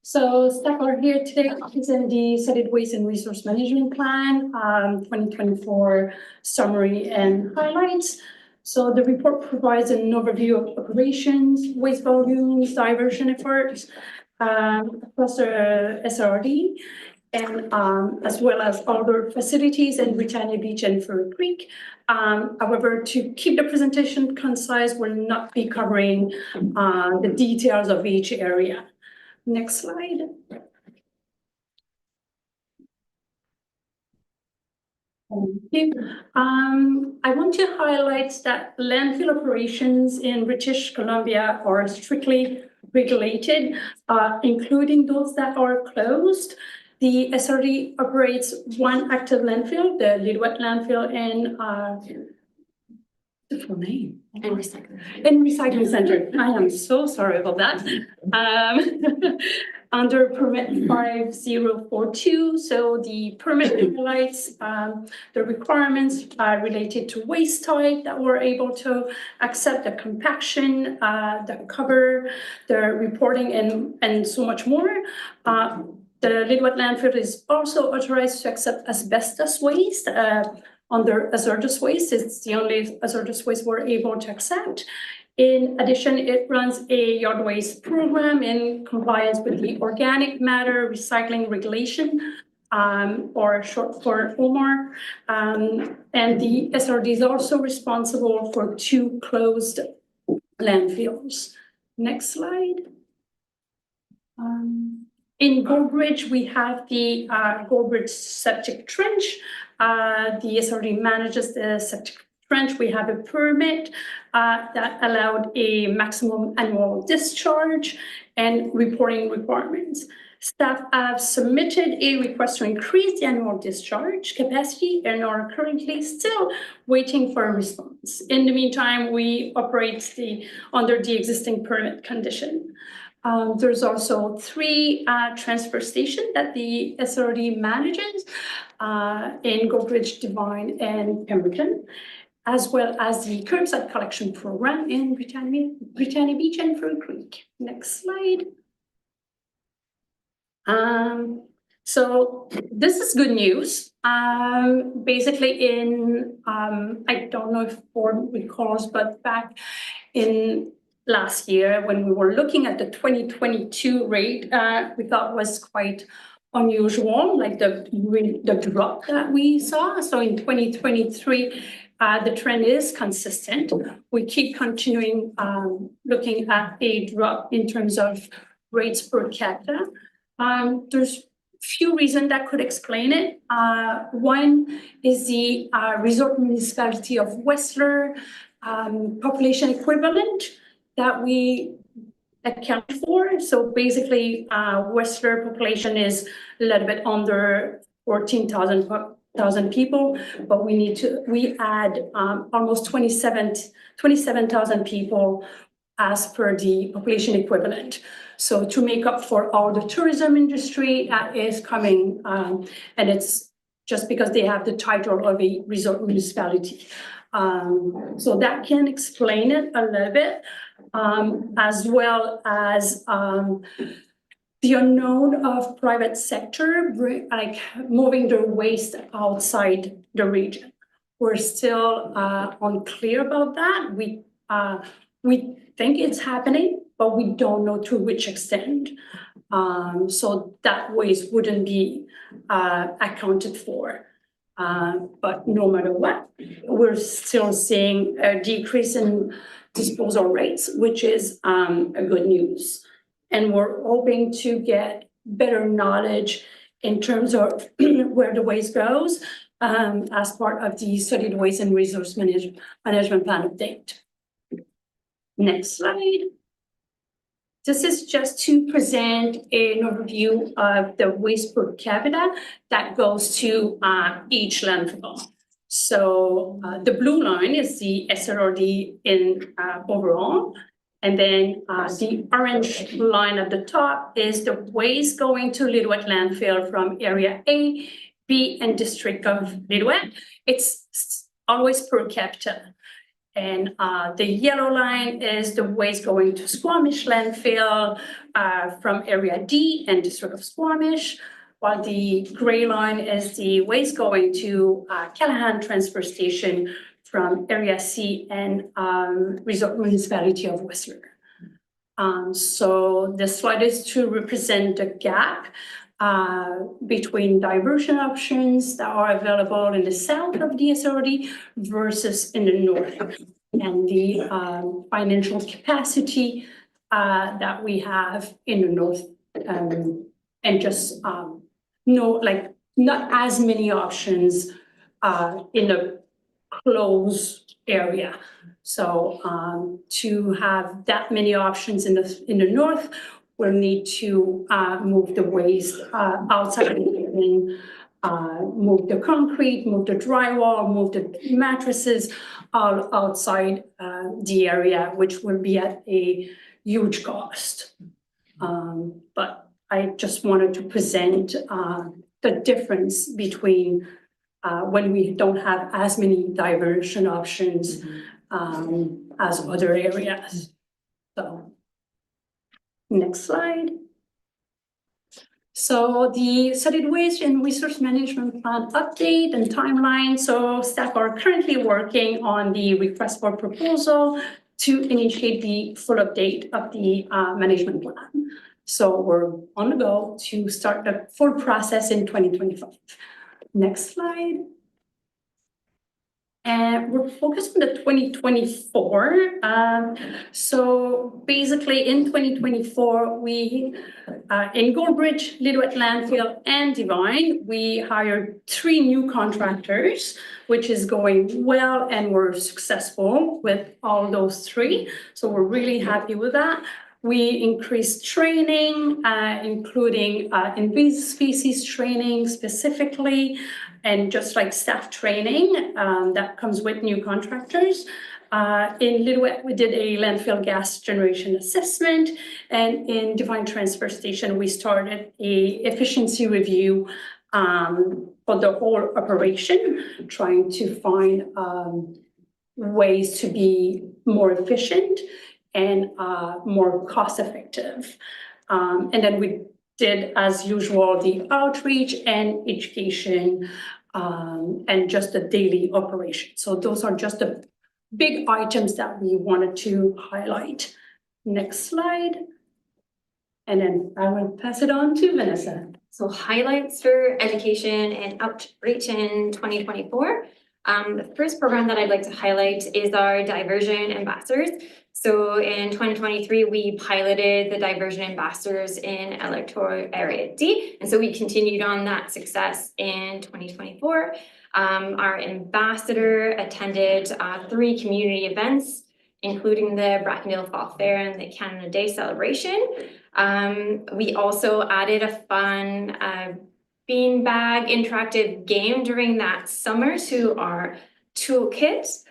So staff are here today to present the Solid Waste and Resource Management Plan 2024 summary and highlights. So the report provides an overview of operations, waste volumes, diversion efforts across the SLRD, and as well as other facilities in Britannia Beach and Fur Creek. However, to keep the presentation concise, we'll not be covering the details of each area. Next slide. Thank you. I want to highlight that landfill operations in British Columbia are strictly regulated, including those that are closed. The SLRD operates one active landfill, the Lillooet landfill in the full name. And recycling. In recycling center. I am so sorry about that. Under permit 5042, so the permit highlights the requirements related to waste type that we're able to accept, the compaction, the cover, the reporting, and so much more. The Lillooet landfill is also authorized to accept asbestos waste under hazardous waste. It's the only hazardous waste we're able to accept. In addition, it runs a yard waste program in compliance with the organic matter recycling regulation, or short for OMAR. And the SLRD is also responsible for 2 closed landfills. Next slide. In Goldbridge, we have the Goldbridge septic trench. The SLRD manages the septic trench. We have a permit that allowed a maximum annual discharge and reporting requirements. Staff have submitted a request to increase the annual discharge capacity and are currently still waiting for a response. In the meantime, we operate under the existing permit condition. There's also 3 transfer stations that the SLRD manages in Goldbridge, Devine, and Pemberton, as well as the curbside collection program in Britannia Beach and Fur Creek. Next slide. So this is good news. Basically I don't know if board recalls, but back in last year when we were looking at the 2022 rate, we thought was quite unusual, like the drop that we saw. So in 2023, the trend is consistent. We keep continuing looking at a drop in terms of rates per capita. There's few reasons that could explain it. One is the resort municipality of Whistler population equivalent that we account for. So basically, Whistler population is a little bit under 14,000 people, but we add almost 27,000 people as per the population equivalent. So to make up for all the tourism industry that is coming, and it's just because they have the title of a resort municipality. So that can explain it a little bit, as well as the unknown of private sector, like moving their waste outside the region. We're still unclear about that. We think it's happening, but we don't know to which extent. So that waste wouldn't be accounted for. But no matter what, we're still seeing a decrease in disposal rates, which is a good news. And we're hoping to get better knowledge in terms of where the waste goes as part of the Solid Waste and Resource Management Plan update. Next slide. This is just to present an overview of the waste per capita that goes to each landfill. So the blue line is the SLRD in overall. And then the orange line at the top is the waste going to Lillooet landfill from area A, B, and district of Lillooet. It's always per capita. And the yellow line is the waste going to Squamish landfill from Area D and District of Squamish, while the gray line is the waste going to Callahan Transfer Station from Area C and Resort Municipality of Whistler. So the slide is to represent the gap between diversion options that are available in the south of the SLRD versus in the north, and the financial capacity that we have in the north, and just not as many options in the closed area. So to have that many options in the north, we'll need to move the waste outside of the building, move the concrete, move the drywall, move the mattresses all outside the area, which will be at a huge cost. But I just wanted to present the difference between when we don't have as many diversion options as other areas. So, next slide. So the solid waste and resource management plan update and timeline. So staff are currently working on the request for proposal to initiate the full update of the management plan. So we're on the go to start the full process in 2025. Next slide. And we're focused on the 2024. So basically in 2024, we, in Goldbridge, Lillooet Landfill, and Divine, we hired 3 new contractors, which is going well, and we're successful with all those 3. So we're really happy with that. We increased training, including invasive species training specifically, and just like staff training that comes with new contractors. In Lillooet, we did a landfill gas generation assessment, and in Divine Transfer Station, we started a efficiency review for the whole operation, trying to find ways to be more efficient and more cost effective. And then we did, as usual, the outreach and education and just the daily operation. So those are just the big items that we wanted to highlight. Next slide. And then I will pass it on to Vanessa. So highlights for education and outreach in 2024. The first program that I'd like to highlight is our diversion ambassadors. So in 2023, we piloted the diversion ambassadors in electoral area D. And so we continued on that success in 2024. Our ambassador attended 3 community events, including the Brackendale Fall Fair and the Canada Day celebration. We also added a fun beanbag interactive game during that summer to our toolkit.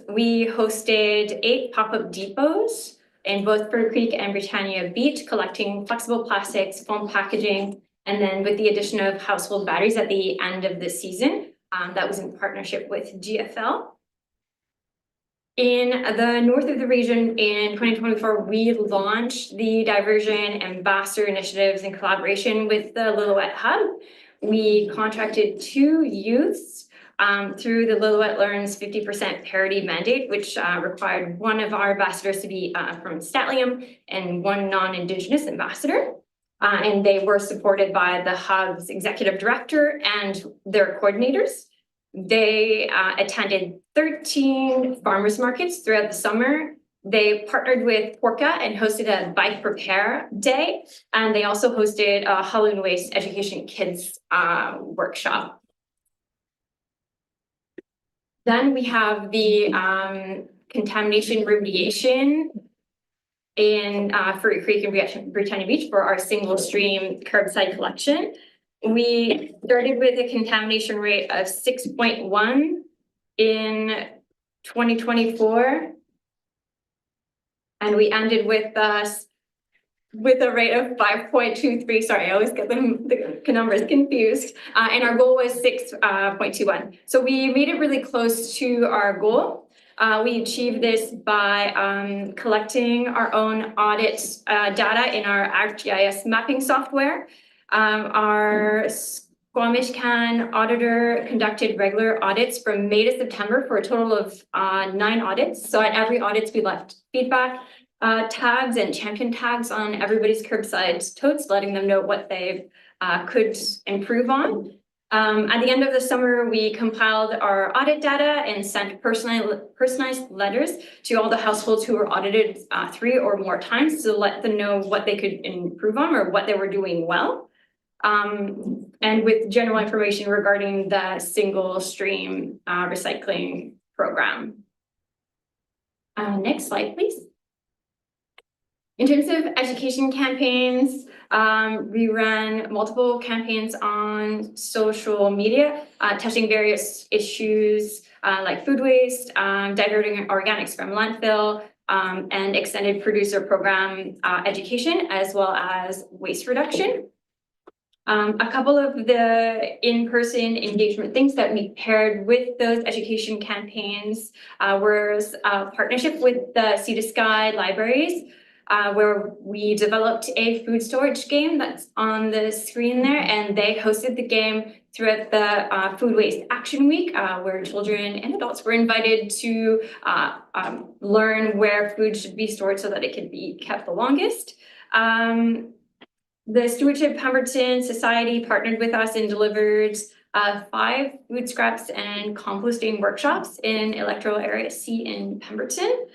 We hosted 8 pop-up depots in both Fur Creek and Britannia Beach, collecting flexible plastics, foam packaging, and then with the addition of household batteries at the end of the season. That was in partnership with GFL. In the north of the region in 2024, we launched the diversion ambassador initiatives in collaboration with the Lillooet Hub. We contracted 2 youths through the Lillooet Learns 50% parity mandate, which required one of our ambassadors to be from Statlium and one non-Indigenous ambassador. And they were supported by the Hub's executive director and their coordinators. They attended 13 farmers markets throughout the summer. They partnered with Porca and hosted a bike repair day. And they also hosted a Halloween Waste Education Kids workshop. Then we have the contamination remediation in Furry Creek and Britannia Beach for our single stream curbside collection. We started with a contamination rate of 6.1 in 2024. And we ended with with a rate of 5.23. Sorry, I always get the numbers confused. And our goal was 6.21. So we made it really close to our goal. We achieved this by collecting our own audit data in our ArcGIS mapping software. Our Squamish-Can auditor conducted regular audits from May to September for a total of 9 audits. So at every audit, we left feedback tags and champion tags on everybody's curbside totes, letting them know what they could improve on. At the end of the summer, we compiled our audit data and sent personalized letters to all the households who were audited 3 or more times to let them know what they could improve on or what they were doing well. And with general information regarding the single stream recycling program. Next slide, please. In terms of education campaigns, we ran multiple campaigns on social media, touching various issues like food waste, diverting organics from landfill, and extended producer program education, as well as waste reduction. A couple of the in-person engagement things that we paired with those education campaigns was a partnership with the Sea to Sky libraries, where we developed a food storage game that's on the screen there, and they hosted the game throughout the Food Waste Action Week, where children and adults were invited to learn where food should be stored so that it could be kept the longest. The Stewardship Pemberton Society partnered with us and delivered 5 food scraps and composting workshops in electoral area C in Pemberton.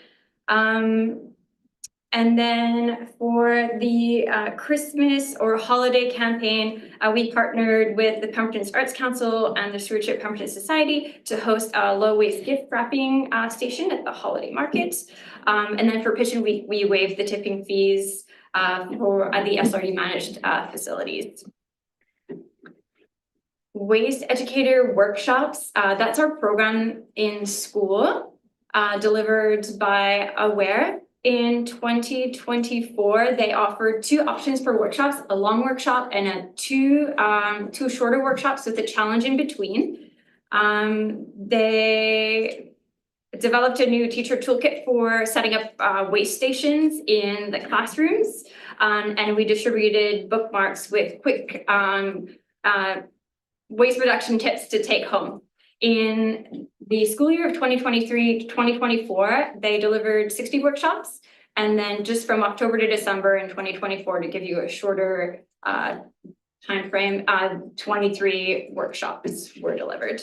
And then for the Christmas or holiday campaign, we partnered with the Pemberton's Arts Council and the Stewardship Pemberton Society to host a low waste gift wrapping station at the holiday market. And then for Pitchen Week, we waived the tipping fees for the SLRD managed facilities. Waste educator workshops, that's our program in school, delivered by Aware. In 2024, they offered 2 options for workshops, a long workshop and two shorter workshops with a challenge in between. They developed a new teacher toolkit for setting up waste stations in the classrooms, and we distributed bookmarks with quick waste reduction tips to take home. In the school year of 2023 to 2024, they delivered 60 workshops, and then just from October to December in 2024, to give you a shorter time frame, 23 workshops were delivered.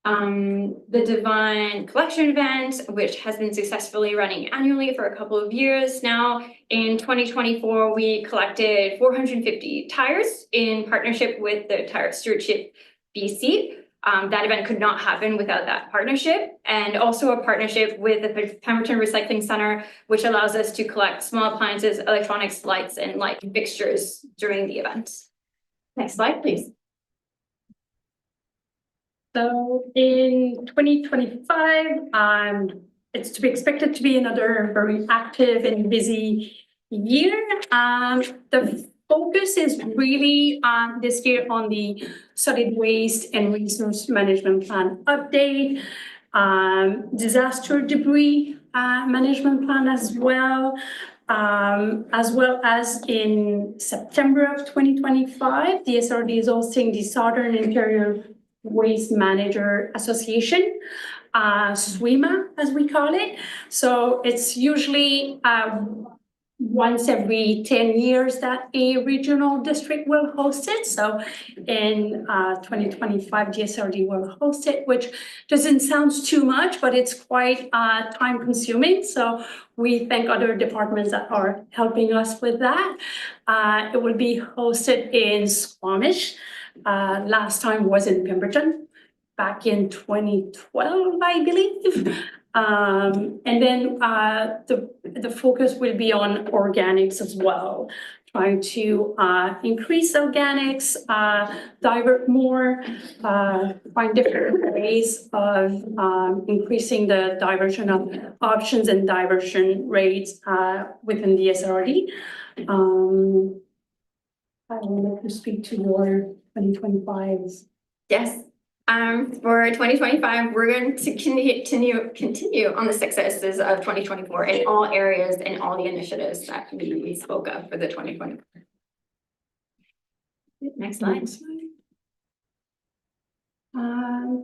The Divine Collection event, which has been successfully running annually for a couple of years now. In 2024, we collected 450 tires in partnership with the Tire Stewardship BC. That event could not happen without that partnership, and also a partnership with the Pemberton Recycling Center, which allows us to collect small appliances, electronics, lights, and light fixtures during the event. Next slide, please. So in 2025, it's to be expected to be another very active and busy year. The focus is really this year on the solid waste and resource management plan update, disaster debris management plan as well as in September of 2025, the SLRD is hosting the Southern Interior Waste Manager Association, SWIMA as we call it. So it's usually once every 10 years that a regional district will host it. So in 2025, the SLRD will host it, which doesn't sound too much, but it's quite time consuming. So we thank other departments that are helping us with that. It will be hosted in Squamish. Last time was in Pemberton back in 2012, I believe. And then the focus will be on organics as well, trying to increase organics, divert more, find different ways of increasing the diversion of options and diversion rates within the SLRD. I would like to speak to your 2025s. Yes. For 2025, we're going to continue on the successes of 2024 in all areas and all the initiatives that we spoke of for the 2024. Next slide.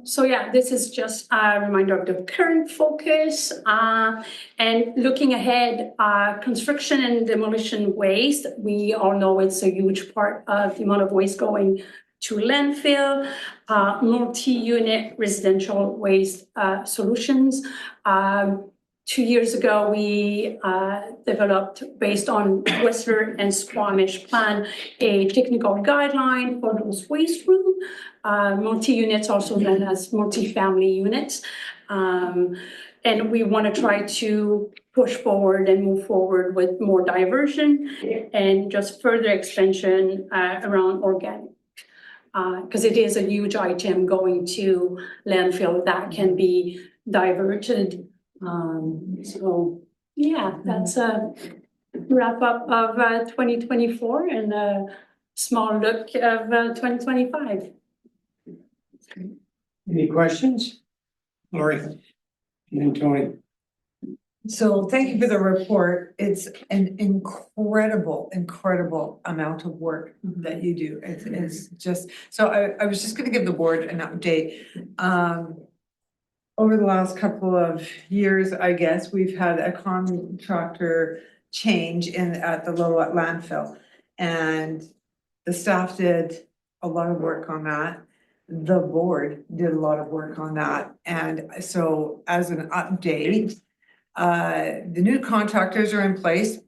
So yeah, this is just a reminder of the current focus and looking ahead, construction and demolition waste. We all know it's a huge part of the amount of waste going to landfill, multi-unit residential waste solutions. 2 years ago, we developed, based on Western and Squamish plan, a technical guideline for those waste room. Multi-units, also known as multi-family units. And we want to try to push forward and move forward with more diversion and just further expansion around organic. Because it is a huge item going to landfill that can be diverted. So yeah, that's a wrap up of 2024 and a small look of 2025. Any questions? Lori? And then Tony. So thank you for the report. It's an incredible amount of work that you do. It's just, so I was just gonna give the board an update. Over the last couple of years, I guess, we've had a contractor change at the Lillooet landfill. And the staff did a lot of work on that. The board did a lot of work on that. And so as an update, the new contractors are in place.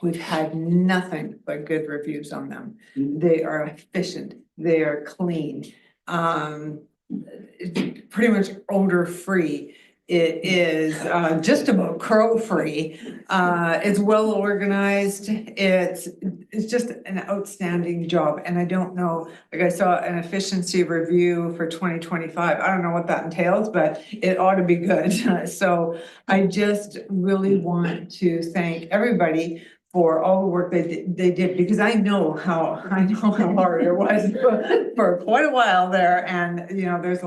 We've had nothing but good reviews on them. They are efficient, they are clean, pretty much odor free. It is just about crow free. It's well organized. It's just an outstanding job. And I don't know, like I saw an efficiency review for 2025. I don't know what that entails, but it ought to be good. So I just really want to thank everybody for all the work they did, because I know how hard it was for quite a while there. And, you know, there's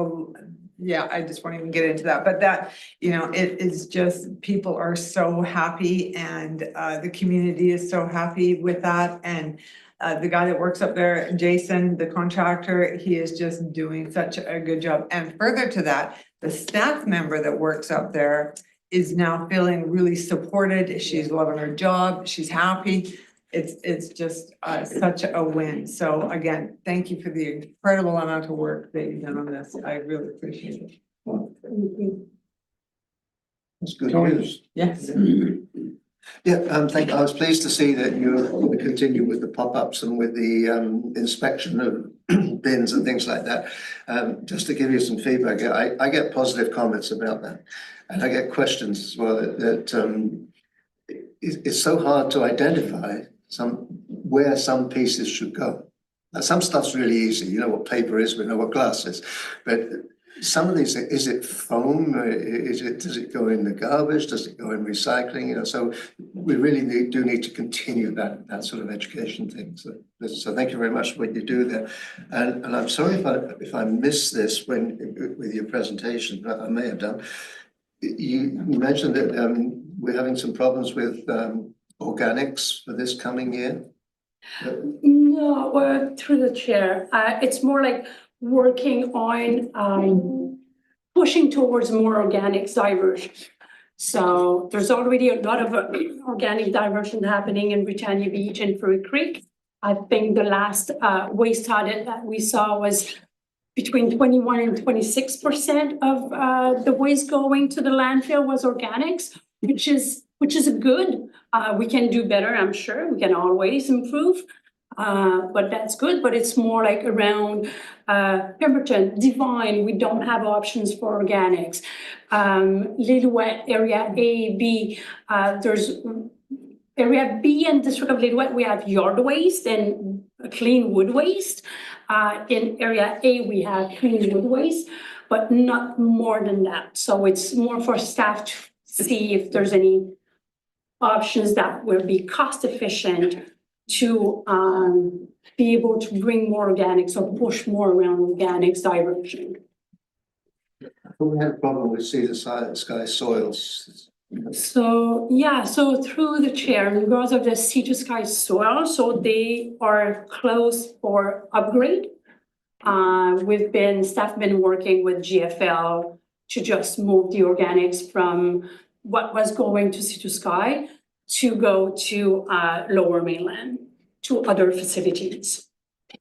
yeah, I just won't even get into that, but that, you know, it is just, people are so happy and the community is so happy with that. And the guy that works up there, Jason, the contractor, he is just doing such a good job. And further to that, the staff member that works up there is now feeling really supported. She's loving her job. She's happy. It's just such a win. So again, thank you for the incredible amount of work that you've done on this. I really appreciate it. That's good news. Yes. Yeah, I was pleased to see that you're going to continue with the pop-ups and with the inspection of bins and things like that. Just to give you some feedback, I get positive comments about that. And I get questions as well that it's so hard to identify where some pieces should go. Now, some stuff's really easy. You know what paper is, we know what glass is. But some of these, is it foam? Does it go in the garbage? Does it go in recycling? You know, so we really do need to continue that sort of education thing. So thank you very much for what you do there. And I'm sorry if I missed this with your presentation, but I may have done. You mentioned that we're having some problems with organics for this coming year. No, through the chair. It's more like working on pushing towards more organics diversion. So there's already a lot of organic diversion happening in Britannia Beach and Furry Creek. I think the last waste audit that we saw was between 21 and 26% of the waste going to the landfill was organics, which is good. We can do better, I'm sure. We can always improve, but that's good. But it's more like around Pemberton, Divine, we don't have options for organics. Lillooet area A, B, there's area B and District of Lillooet, we have yard waste and clean wood waste. In area A, we have clean wood waste, but not more than that. So it's more for staff to see if there's any options that will be cost efficient to be able to bring more organics or push more around organics diversion. We had a problem with Sea to Sky soils. So, yeah, so through the chair, in regards of the Sea to Sky soil, so they are closed for upgrade. Staff have been working with GFL to just move the organics from what was going to Sea to Sky to go to Lower Mainland, to other facilities.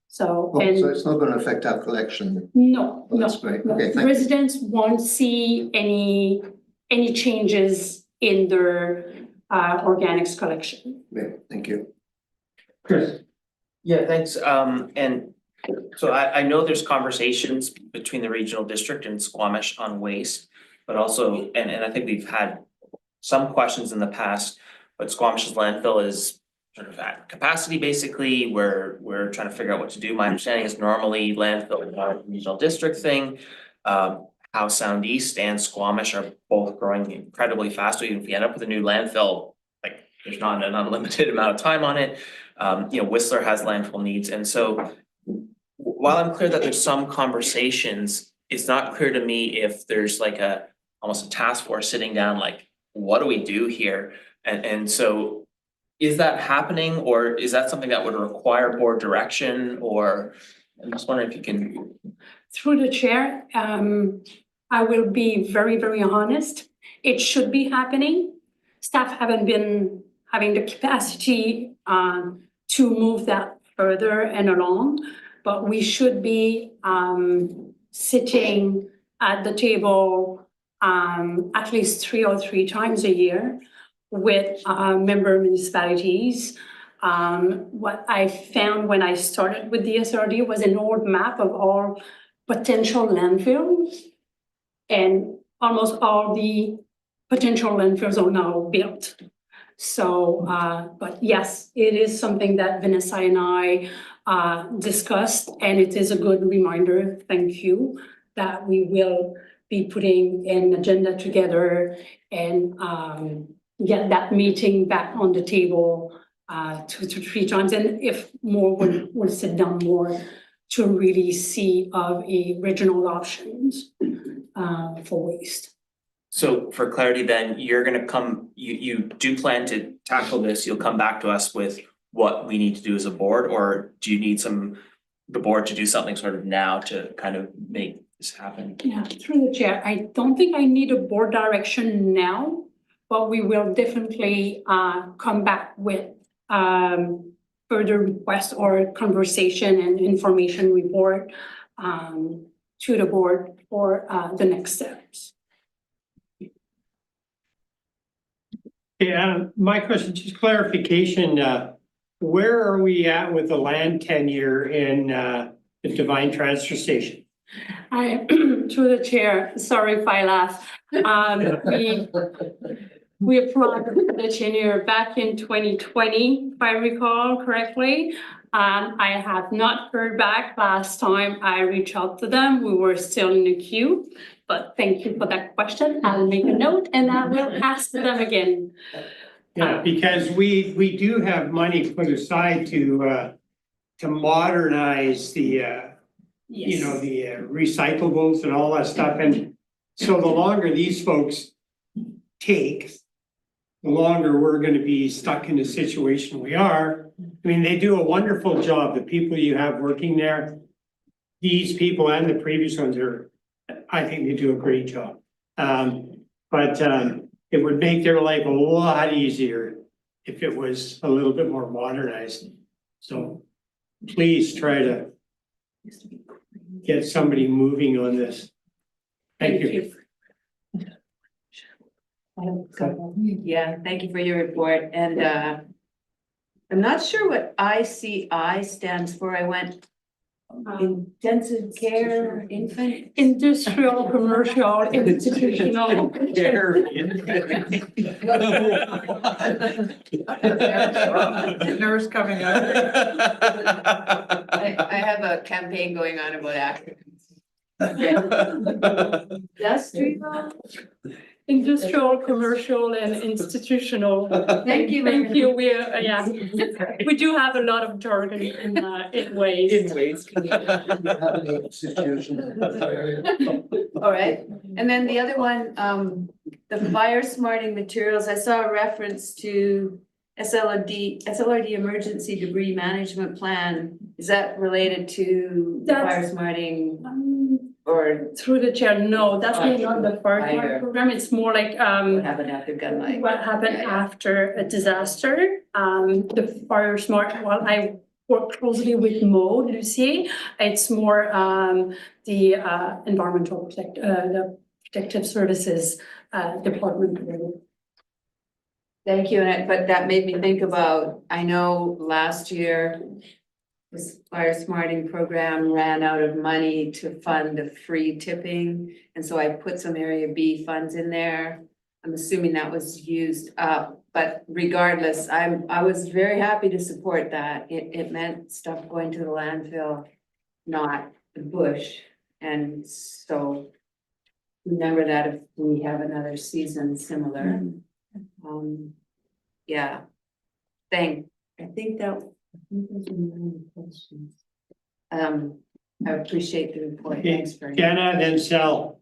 So, Oh, and so it's not going to affect our collection? no, Oh, no, that's great. no. Okay, thank you. Residents won't see any changes in their organics collection. Yeah, thank you. Chris? Yeah, thanks. And so I know there's conversations between the regional district and Squamish on waste, but also, and I think we've had some questions in the past, but Squamish's landfill is sort of at capacity, basically. We're trying to figure out what to do. My understanding is normally landfill is not a regional district thing. How Sound East and Squamish are both growing incredibly fast. So even if we end up with a new landfill, like there's not an unlimited amount of time on it. Whistler has landfill needs. And so while I'm clear that there's some conversations, it's not clear to me if there's like almost a task force sitting down, like, what do we do here? And so is that happening, or is that something that would require board direction? Or I'm just wondering if you can. Through the chair, I will be very, very honest. It should be happening. Staff haven't been having the capacity to move that further and along, but we should be sitting at the table at least 3 or 3 times a year with member municipalities. What I found when I started with the SLRD was an old map of all potential landfills, and almost all the potential landfills are now built. So, but yes, it is something that Vanessa and I discussed, and it is a good reminder, thank you, that we will be putting an agenda together and get that meeting back on the table 2 to 3 times, and if more, we'll sit down more to really see of a regional options for waste. So for clarity, then you're gonna come, you do plan to tackle this, you'll come back to us with what we need to do as a board, or do you need the board to do something sort of now to kind of make this happen? Yeah, through the chair, I don't think I need a board direction now, but we will definitely come back with further requests or conversation and information report to the board for the next steps. Yeah, my question, just clarification, where are we at with the land tenure in the Divine Transfer Station? Through the chair, sorry if I laugh. We applied for the tenure back in 2020, if I recall correctly. I have not heard back. Last time I reached out to them, we were still in the queue. But thank you for that question. I'll make a note and I will ask them again. Yeah, because we do have money put aside to modernize the the recyclables and all that stuff. And so the longer these folks take, the longer we're going to be stuck in the situation we are. I mean, they do a wonderful job. The people you have working there, these people and the previous ones I think they do a great job. But it would make their life a lot easier if it was a little bit more modernized. So please try to get somebody moving on this. Thank you. Yeah, thank you for your report, and I'm not sure what ICI stands for. I went Intensive care, infant. Industrial, commercial, institutional. Nurse coming out. I have a campaign going on about acronyms. Industrial. Industrial, commercial, and institutional. Thank you. Thank you, we are, yeah, we do have a lot of jargon in ways. All right, and then the other one, the fire smarting materials, I saw a reference to SLRD emergency debris management plan. Is that related to the fire That's- smarting or Through the chair, no, that's not the fire Fire. program, it's more like, what happened after gun light? what happened Yeah, yeah. after a disaster. The fire smart, while I work closely with Mo Lucier, it's more the environmental the protective services department. Thank you, but that made me think about, I know last year this fire smarting program ran out of money to fund the free tipping, and so I put some area B funds in there. I'm assuming that was used up, but regardless, I was very happy to support that. It meant stuff going to the landfill, not the bush, and so remember that if we have another season similar. Yeah, I think those are my questions. I appreciate the report, thanks for. Jana, then Sal.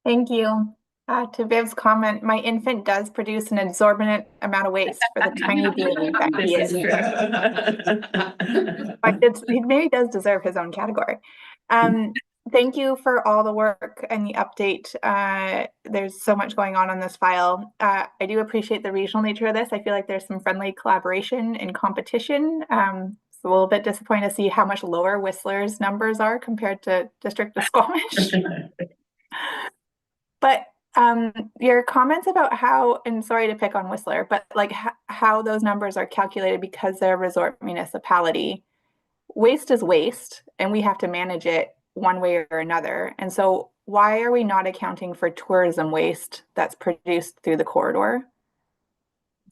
Thank you. To Viv's comment, my infant does produce an exorbitant amount of waste for the tiny being that he is. But he maybe does deserve his own category. Thank you for all the work and the update. There's so much going on this file. I do appreciate the regional nature of this. I feel like there's some friendly collaboration and competition. It's a little bit disappointing to see how much lower Whistler's numbers are compared to District of Squamish. But your comments about how, and sorry to pick on Whistler, but like how those numbers are calculated because they're a resort municipality. Waste is waste, and we have to manage it one way or another. And so why are we not accounting for tourism waste that's produced through the corridor?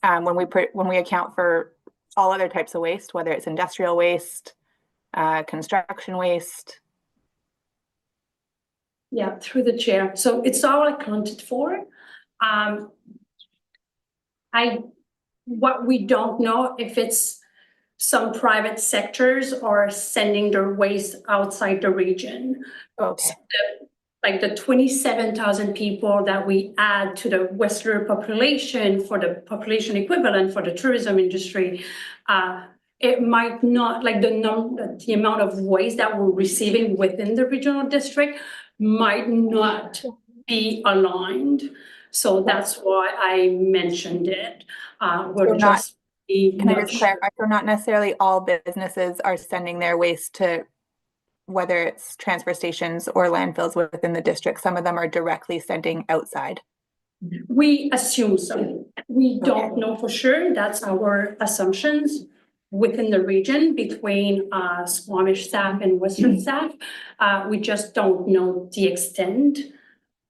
When we account for all other types of waste, whether it's industrial waste, construction waste. Yeah, through the chair. So it's all accounted for. What we don't know if it's some private sectors are sending their waste outside the region. Okay. Like the 27,000 people that we add to the Whistler population for the population equivalent for the tourism industry, it might not, like the amount of waste that we're receiving within the regional district might not be aligned. So that's why I mentioned it. Can I just clarify? So not necessarily all businesses are sending their waste to whether it's transfer stations or landfills within the district. Some of them are directly sending outside. We assume so. We don't know for sure. That's our assumptions within the region between Squamish staff and Western staff. We just don't know the extent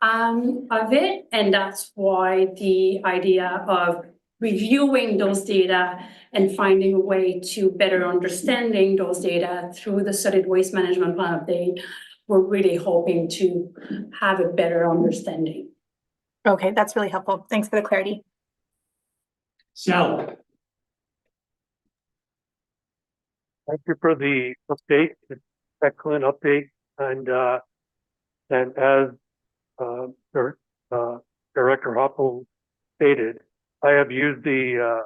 of it. And that's why the idea of reviewing those data and finding a way to better understanding those data through the solid waste management plan update, we're really hoping to have a better understanding. Okay, that's really helpful. Thanks for the clarity. Sal. Thank you for the update, excellent update, and as Director Hoppel stated, I have used the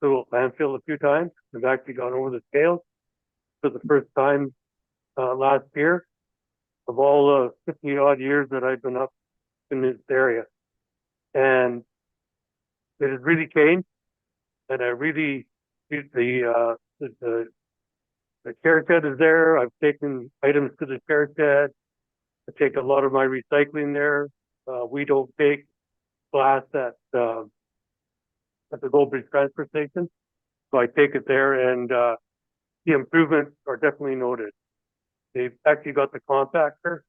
little landfill a few times. I've actually gone over the scales for the first time last year of all the 50 odd years that I've been up in this area, and it has really changed. And I really the care shed is there. I've taken items to the care shed. I take a lot of my recycling there. We don't take glass at the Goldbridge transfer station, so I take it there. And the improvements are definitely noted. They've actually got the compactor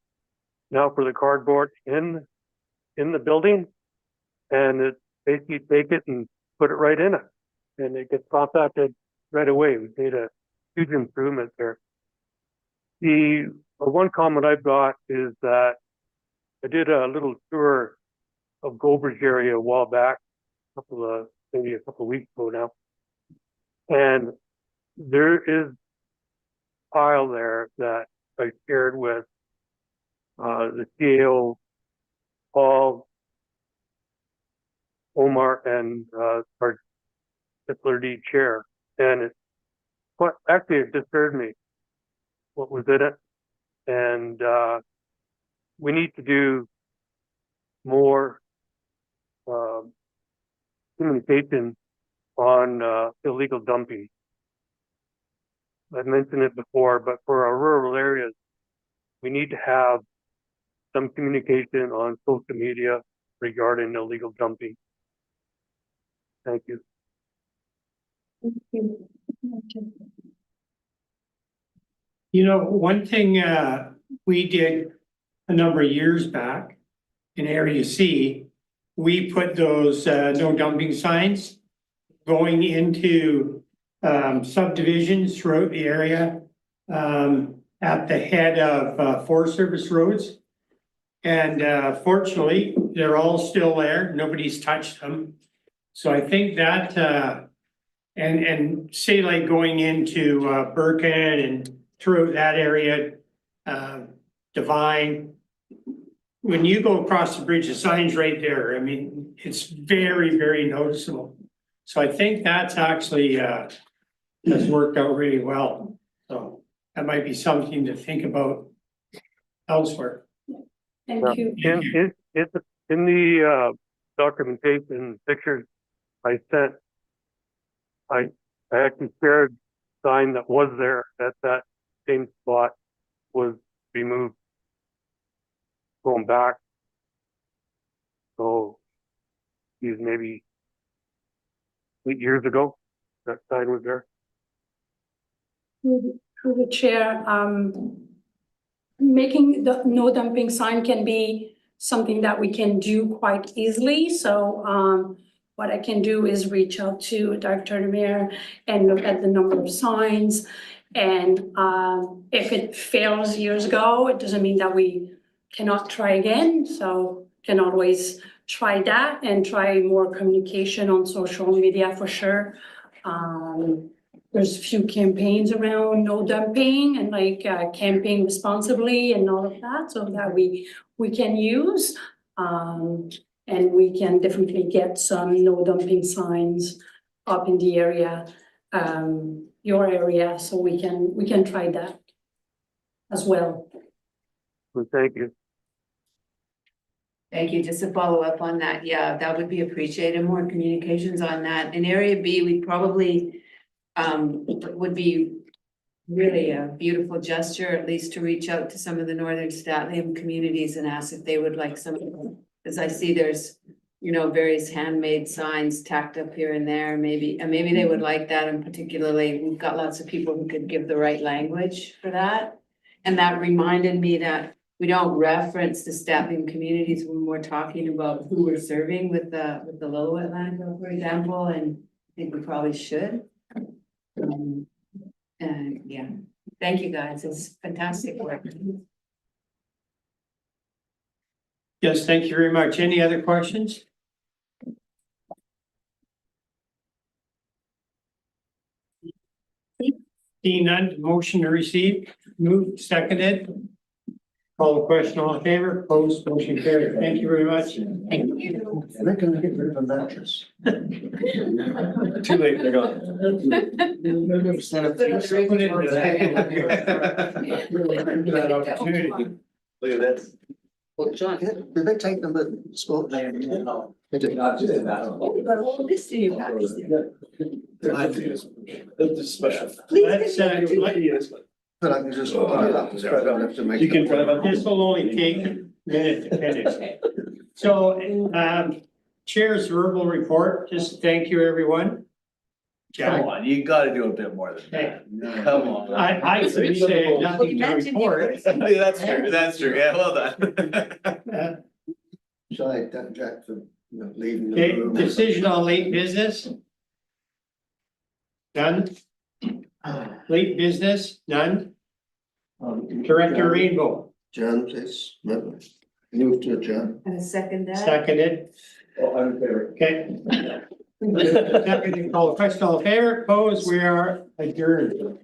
now for the cardboard in the building. And it basically take it and put it right in it. And it gets compacted right away. We made a huge improvement there. The one comment I've got is that I did a little tour of Goldbridge area a while back, maybe a couple of weeks ago now. And there is a pile there that I shared with the CAO, Paul, Omar, and our SLRD chair. And it disturbed me what was in it. And we need to do more communication on illegal dumping. I've mentioned it before, but for our rural areas, we need to have some communication on social media regarding illegal dumping. Thank you. You know, one thing we did a number of years back in Area C, we put those no dumping signs going into subdivisions throughout the area at the head of Forest Service roads. And fortunately, they're all still there. Nobody's touched them. So I think that and say like going into Birken and through that area, Divine, when you go across the bridge, the sign's right there. I mean, it's very, very noticeable. So I think that's actually has worked out really well. So that might be something to think about elsewhere. Thank you. In the documentation pictures I sent, I actually shared a sign that was there at that same spot was removed going back. So maybe 8 years ago, that sign was there. Through the chair, making the no dumping sign can be something that we can do quite easily. So what I can do is reach out to Dr. Demir and look at the number of signs. And if it fails years ago, it doesn't mean that we cannot try again. So can always try that and try more communication on social media for sure. There's a few campaigns around no dumping and like camping responsibly and all of that, so that we can use. And we can definitely get some no dumping signs up in the area, your area, so we can try that as well. Well, thank you. Thank you. Just to follow up on that, yeah, that would be appreciated. More communications on that. In Area B, we probably would be really a beautiful gesture, at least to reach out to some of the Northern Statliam communities and ask if they would like some, as I see there's, you know, various handmade signs tacked up here and there, maybe they would like that. And particularly, we've got lots of people who could give the right language for that. And that reminded me that we don't reference the Statliam communities when we're talking about who we're serving with the Lillooet landfill, for example, and I think we probably should. And yeah, thank you guys. It's fantastic work. Yes, thank you very much. Any other questions? Seeing none, motion to receive, moved, seconded. Call the question, all in favor, opposed, motion carried. Thank you very much. Thank you. They're gonna get rid of a mattress. Too late, they're gone. Look at this. Well, John, did they take them at school? They did not. Oh, this to you guys. It's special. But I can just put it up there. I don't have to make. You can drive up. This will only take a minute to finish. So, Chair's verbal report, just thank you, everyone. Jack, on, you gotta do a bit more than that. Come on. I would say nothing to report. That's true, yeah, well done. Shall I thank Jack for, leaving the Okay, room? decision on late business? None? Late business, none? Director Rainbow, John, please, move to adjourn. And a second that. seconded, Oh, I'm in favor. okay. Seconded, call the question, all in favor, opposed, we are adjourned.